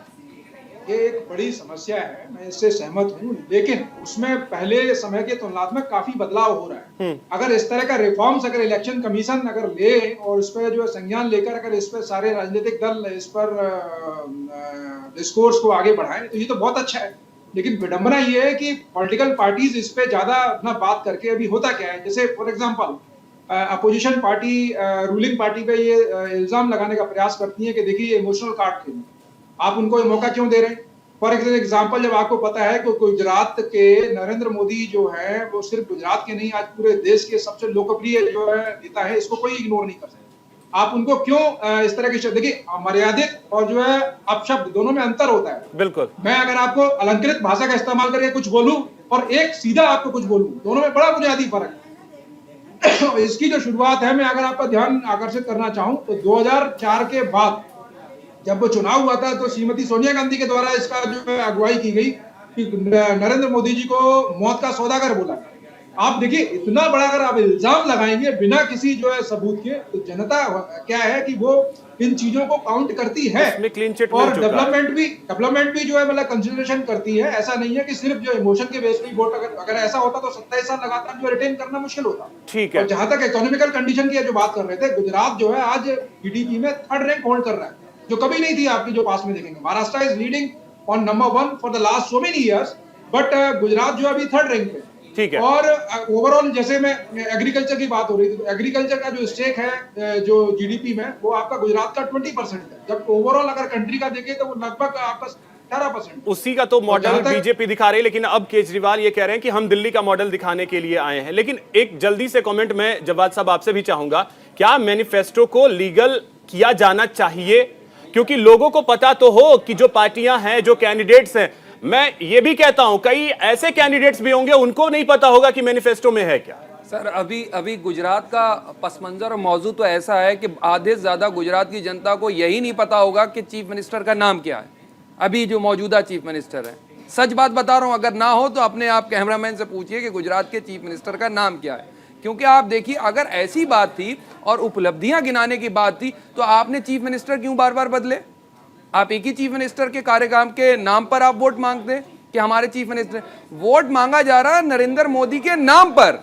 ये एक बड़ी समस्या है, मैं इससे सहमत हूं, लेकिन उसमें पहले समय के तुलनात्मक काफी बदलाव हो रहा है। अगर इस तरह का रिफॉर्म्स अगर इलेक्शन कमीशन अगर ले और इस पर जो संज्ञान लेकर अगर इस पर सारे राजनीतिक दल इस पर डिस्कोर्स को आगे बढ़ाएं तो ये तो बहुत अच्छा है। लेकिन विडंबना ये है कि पॉलिटिकल पार्टीज इस पे ज्यादा अपना बात करके, अभी होता क्या है, जैसे for example opposition party ruling party पे ये इल्जाम लगाने का प्रयास करती है कि देखिए इमोशनल कार्ड खेल, आप उनको ये मौका क्यों दे रहे हैं। फॉर एग्जाम्पल, जब आपको पता है कि गुजरात के नरेंद्र मोदी जो है वो सिर्फ गुजरात के नहीं, आज पूरे देश के सबसे लोकप्रिय जो है नेता है, इसको कोई इग्नोर नहीं कर सकता। आप उनको क्यों इस तरह के शब्द, देखिए मर्यादित और जो है अपशब्द दोनों में अंतर होता है। बिल्कुल, मैं अगर आपको अलंकृत भाषा का इस्तेमाल करके कुछ बोलूं और एक सीधा आपको कुछ बोलूं, दोनों में बड़ा बुनियादी फर्क है। इसकी जो शुरुआत है, मैं अगर आपका ध्यान आकर्षित करना चाहूं तो 2004 के बाद जब वो चुनाव हुआ था तो श्रीमती सोनिया गांधी के द्वारा इसका जो है अगुवाई की गई कि नरेंद्र मोदी जी को मौत का सौदागर बोला। आप देखिए इतना बड़ा अगर आप इल्जाम लगाएंगे बिना किसी जो है सबूत के, तो जनता क्या है कि वो इन चीजों को काउंट करती है और डेवलपमेंट भी जो है मतलब कंसिडरेशन करती है। ऐसा नहीं है कि सिर्फ जो इमोशन के बेस पे वोट, अगर ऐसा होता तो 27 साल लगातार जो रिटेन करना मुश्किल होता। ठीक है। और जहां तक इकोनॉमिकल कंडीशन की जो बात कर रहे थे, गुजरात जो है आज जीडीपी में 3rd रैंक होल्ड कर रहा है, जो कभी नहीं थी आपकी जो पास में देखेंगे। Maharashtra is leading on number 1 for the last so many years, but Gujarat जो अभी 3rd रैंक पे। ठीक है। और ओवरऑल जैसे मैं एग्रीकल्चर की बात हो रही थी, तो एग्रीकल्चर का जो स्टेक है जो जीडीपी में, वो आपका गुजरात का 20% है, जब ओवरऑल अगर कंट्री का देखें तो वो लगभग आपका 18%। उसी का तो मॉडल बीजेपी दिखा रही है, लेकिन अब केजरीवाल ये कह रहे हैं कि हम दिल्ली का मॉडल दिखाने के लिए आए हैं। लेकिन एक जल्दी से कमेंट मैं जवाद साहब आपसे भी चाहूंगा, क्या मैनिफेस्टो को लीगल किया जाना चाहिए? क्योंकि लोगों को पता तो हो कि जो पार्टियां हैं, जो कैंडिडेट्स हैं, मैं ये भी कहता हूं कई ऐसे कैंडिडेट्स भी होंगे उनको नहीं पता होगा कि मैनिफेस्टो में है क्या। सर अभी गुजरात का पस मंजर और मौजू तो ऐसा है कि आधे से ज्यादा गुजरात की जनता को यही नहीं पता होगा कि चीफ मिनिस्टर का नाम क्या है, अभी जो मौजूदा चीफ मिनिस्टर है। सच बात बता रहा हूं, अगर ना हो तो अपने आप कैमरामैन से पूछिए कि गुजरात के चीफ मिनिस्टर का नाम क्या है। क्योंकि आप देखिए, अगर ऐसी बात थी और उपलब्धियां गिनाने की बात थी तो आपने चीफ मिनिस्टर क्यों बार बार बदले? आप एक ही चीफ मिनिस्टर के कार्यकाल के नाम पर आप वोट मांगते कि हमारे चीफ मिनिस्टर, वोट मांगा जा रहा है नरेंद्र मोदी के नाम पर।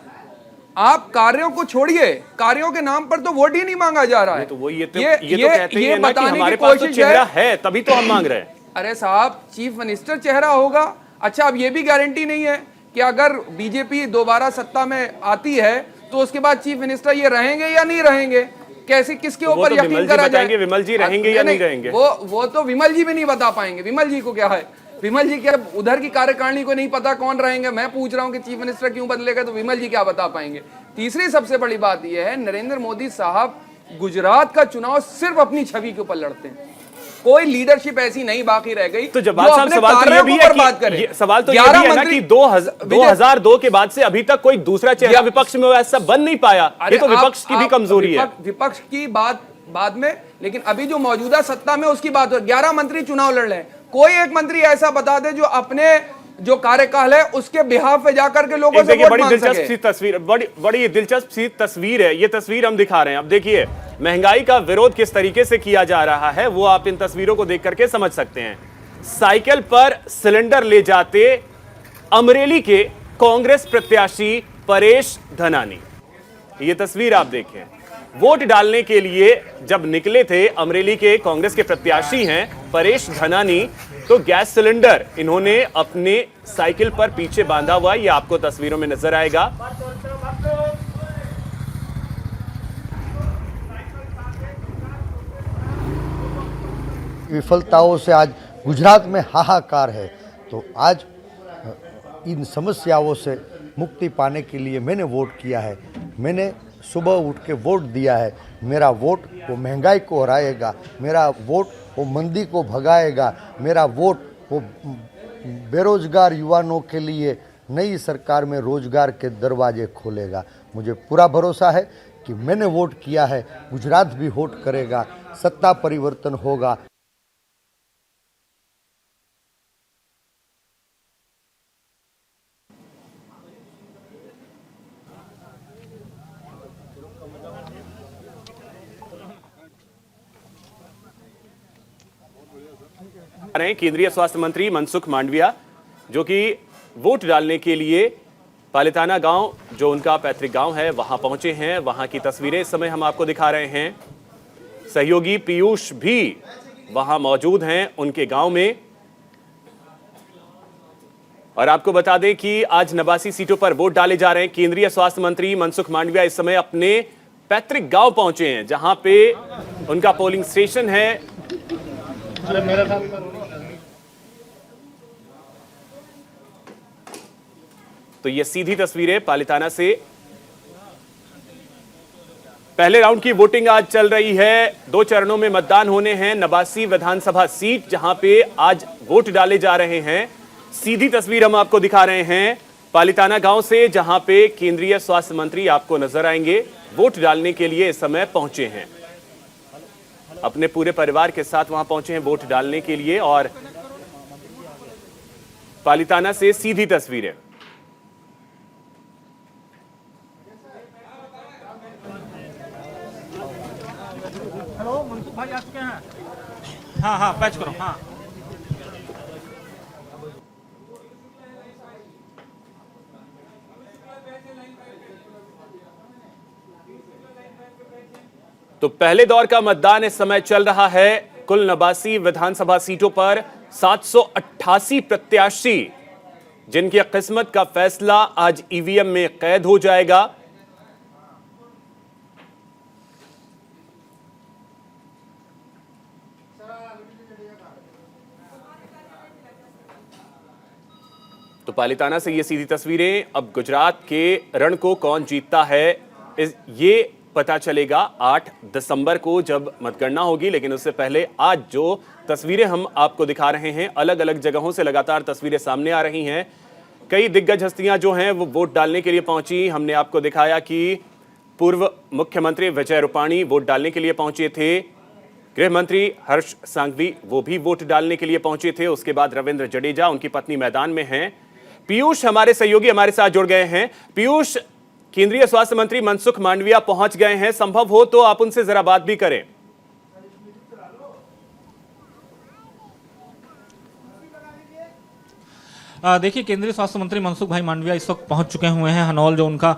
आप कार्यों को छोड़िए, कार्यों के नाम पर तो वोट ही नहीं मांगा जा रहा है। तो वो ये तो कहते हैं ना कि हमारे पास तो चेहरा है तभी तो हम मांग रहे हैं। अरे साहब, चीफ मिनिस्टर चेहरा होगा। अच्छा, अब ये भी गारंटी नहीं है कि अगर बीजेपी दोबारा सत्ता में आती है तो उसके बाद चीफ मिनिस्टर ये रहेंगे या नहीं रहेंगे। कैसे, किसके ऊपर यकीन करा जाए? विमल जी रहेंगे या नहीं रहेंगे? वो तो विमल जी भी नहीं बता पाएंगे। विमल जी को क्या है, विमल जी क्या उधर की कार्यकारिणी को नहीं पता कौन रहेंगे। मैं पूछ रहा हूं कि चीफ मिनिस्टर क्यों बदलेगा, तो विमल जी क्या बता पाएंगे। तीसरी सबसे बड़ी बात यह है, नरेंद्र मोदी साहब गुजरात का चुनाव सिर्फ अपनी छवि के ऊपर लड़ते हैं। कोई लीडरशिप ऐसी नहीं बाकी रह गई तो जवाब साहब सवाल तो ये भी है कि सवाल तो ये भी है ना कि 2002 के बाद से अभी तक कोई दूसरा चेहरा विपक्ष में ऐसा बन नहीं पाया। ये तो विपक्ष की भी कमजोरी है। विपक्ष की बात बाद में, लेकिन अभी जो मौजूदा सत्ता में उसकी बात हो। 11 मंत्री चुनाव लड़ रहे हैं, कोई एक मंत्री ऐसा बता दे जो अपने जो कार्यकाल है उसके बिहाफ पे जाकर के लोगों से वोट बड़ी मांग दिलचस्प सके। सी तस्वीर, बड़ी दिलचस्प सी तस्वीर है। ये तस्वीर हम दिखा रहे हैं। अब देखिए महंगाई का विरोध किस तरीके से किया जा रहा है वो आप इन तस्वीरों को देख करके समझ सकते हैं। साइकिल पर सिलेंडर ले जाते अमरेली के कांग्रेस प्रत्याशी परेश धनानी, ये तस्वीर आप देखें। वोट डालने के लिए जब निकले थे अमरेली के कांग्रेस के प्रत्याशी हैं परेश धनानी, तो गैस सिलेंडर इन्होंने अपने साइकिल पर पीछे बांधा हुआ, ये आपको तस्वीरों में नजर आएगा। विफलताओं से आज गुजरात में हाहाकार है, तो आज इन समस्याओं से मुक्ति पाने के लिए मैंने वोट किया है। मैंने सुबह उठ के वोट दिया है। मेरा वोट वो महंगाई को हराएगा, मेरा वोट वो मंदी को भगाएगा, मेरा वोट वो बेरोजगार युवाओं के लिए नई सरकार में रोजगार के दरवाजे खोलेगा। मुझे पूरा भरोसा है कि मैंने वोट किया है, गुजरात भी वोट करेगा, सत्ता परिवर्तन होगा। केंद्रीय स्वास्थ्य मंत्री मनसुख मांडविया जो कि वोट डालने के लिए पालिताना गांव, जो उनका पैतृक गांव है, वहां पहुंचे हैं। वहां की तस्वीरें इस समय हम आपको दिखा रहे हैं। सहयोगी पीयूष भी वहां मौजूद हैं उनके गांव में। और आपको बता दें कि आज 89 सीटों पर वोट डाले जा रहे हैं। केंद्रीय स्वास्थ्य मंत्री मनसुख मांडविया इस समय अपने पैतृक गांव पहुंचे हैं, जहां पे उनका पोलिंग स्टेशन है। तो ये सीधी तस्वीरें पालिताना से। पहले राउंड की वोटिंग आज चल रही है। 2 चरणों में मतदान होने हैं। 89 विधानसभा सीट जहां पे आज वोट डाले जा रहे हैं। सीधी तस्वीर हम आपको दिखा रहे हैं पालिताना गांव से, जहां पे केंद्रीय स्वास्थ्य मंत्री आपको नजर आएंगे। वोट डालने के लिए इस समय पहुंचे हैं, अपने पूरे परिवार के साथ वहां पहुंचे हैं वोट डालने के लिए। और पालिताना से सीधी तस्वीरें। हेलो मनसुख भाई आ चुके हैं? हाँ पैच करो। हाँ तो पहले दौर का मतदान इस समय चल रहा है। कुल 89 विधानसभा सीटों पर 788 प्रत्याशी जिनकी किस्मत का फैसला आज ईवीएम में कैद हो जाएगा। तो पालिताना से ये सीधी तस्वीरें। अब गुजरात के रण को कौन जीतता है ये पता चलेगा 8 दिसंबर को जब मतगणना होगी। लेकिन उससे पहले आज जो तस्वीरें हम आपको दिखा रहे हैं, अलग अलग जगहों से लगातार तस्वीरें सामने आ रही हैं। कई दिग्गज हस्तियां जो हैं वो वोट डालने के लिए पहुंची। हमने आपको दिखाया कि पूर्व मुख्यमंत्री विजय रूपाणी वोट डालने के लिए पहुंचे थे। गृह मंत्री हर्ष सांघवी वो भी वोट डालने के लिए पहुंचे थे। उसके बाद रविंद्र जडेजा, उनकी पत्नी मैदान में हैं। पीयूष हमारे सहयोगी हमारे साथ जुड़ गए हैं। पीयूष, केंद्रीय स्वास्थ्य मंत्री मनसुख मांडविया पहुंच गए हैं, संभव हो तो आप उनसे जरा बात भी करें। देखिए, केंद्रीय स्वास्थ्य मंत्री मनसुख भाई मांडविया इस वक्त पहुंच चुके हुए हैं हनौल, जो उनका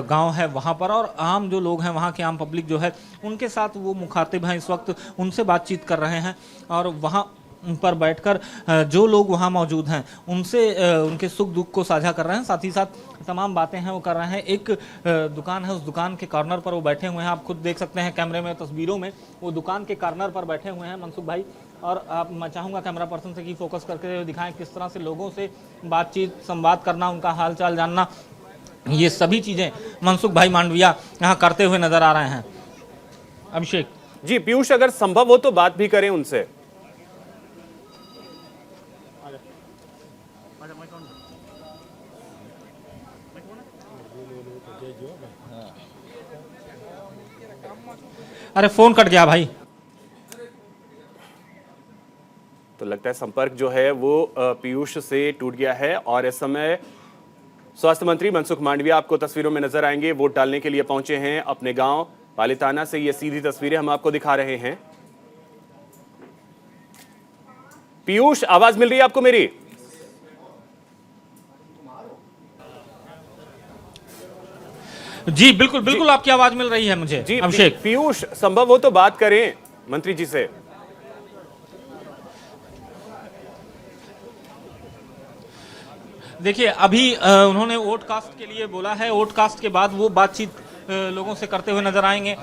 गांव है वहां पर। और आम जो लोग हैं, वहां के आम पब्लिक जो है, उनके साथ वो मुखातिब हैं इस वक्त, उनसे बातचीत कर रहे हैं। और वहां पर बैठकर जो लोग वहां मौजूद हैं उनसे उनके सुख दुख को साझा कर रहे हैं। साथ ही साथ तमाम बातें हैं वो कर रहे हैं। एक दुकान है, उस दुकान के कॉर्नर पर वो बैठे हुए हैं। आप खुद देख सकते हैं कैमरे में, तस्वीरों में, वो दुकान के कॉर्नर पर बैठे हुए हैं मनसुख भाई। और आप, मैं चाहूँगा कैमरा पर्सन से कि फोकस करके दिखाएं किस तरह से लोगों से बातचीत, संवाद करना, उनका हाल चाल जानना, ये सभी चीज़ें मनसुख भाई मांडविया यहाँ करते हुए नजर आ रहे हैं। अभिषेक जी। पीयूष, अगर संभव हो तो बात भी करें उनसे। अरे फोन कट गया भाई। तो लगता है संपर्क जो है वो पीयूष से टूट गया है और इस समय स्वास्थ्य मंत्री मनसुख मांडविया आपको तस्वीरों में नजर आएंगे। वोट डालने के लिए पहुंचे हैं अपने गांव पालीताना से। ये सीधी तस्वीरें हम आपको दिखा रहे हैं। पीयूष, आवाज मिल रही है आपको मेरी? जी बिल्कुल बिल्कुल, आपकी आवाज मिल रही है मुझे। जी अभिषेक, पीयूष, संभव हो तो बात करें मंत्री जी से। देखिए अभी उन्होंने वोट कास्ट के लिए बोला है, वोट कास्ट के बाद वो बातचीत लोगों से करते हुए नजर आएंगे।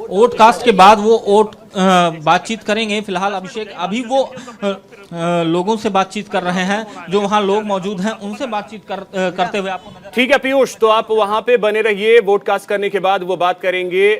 वोट कास्ट के बाद वो वोट बातचीत करेंगे। फिलहाल अभिषेक अभी वो लोगों से बातचीत कर रहे हैं, जो वहां लोग मौजूद हैं उनसे बातचीत करते हुए आपको नजर। ठीक है पीयूष, तो आप वहां पे बने रहिए। वोट कास्ट करने के बाद वो बात करेंगे।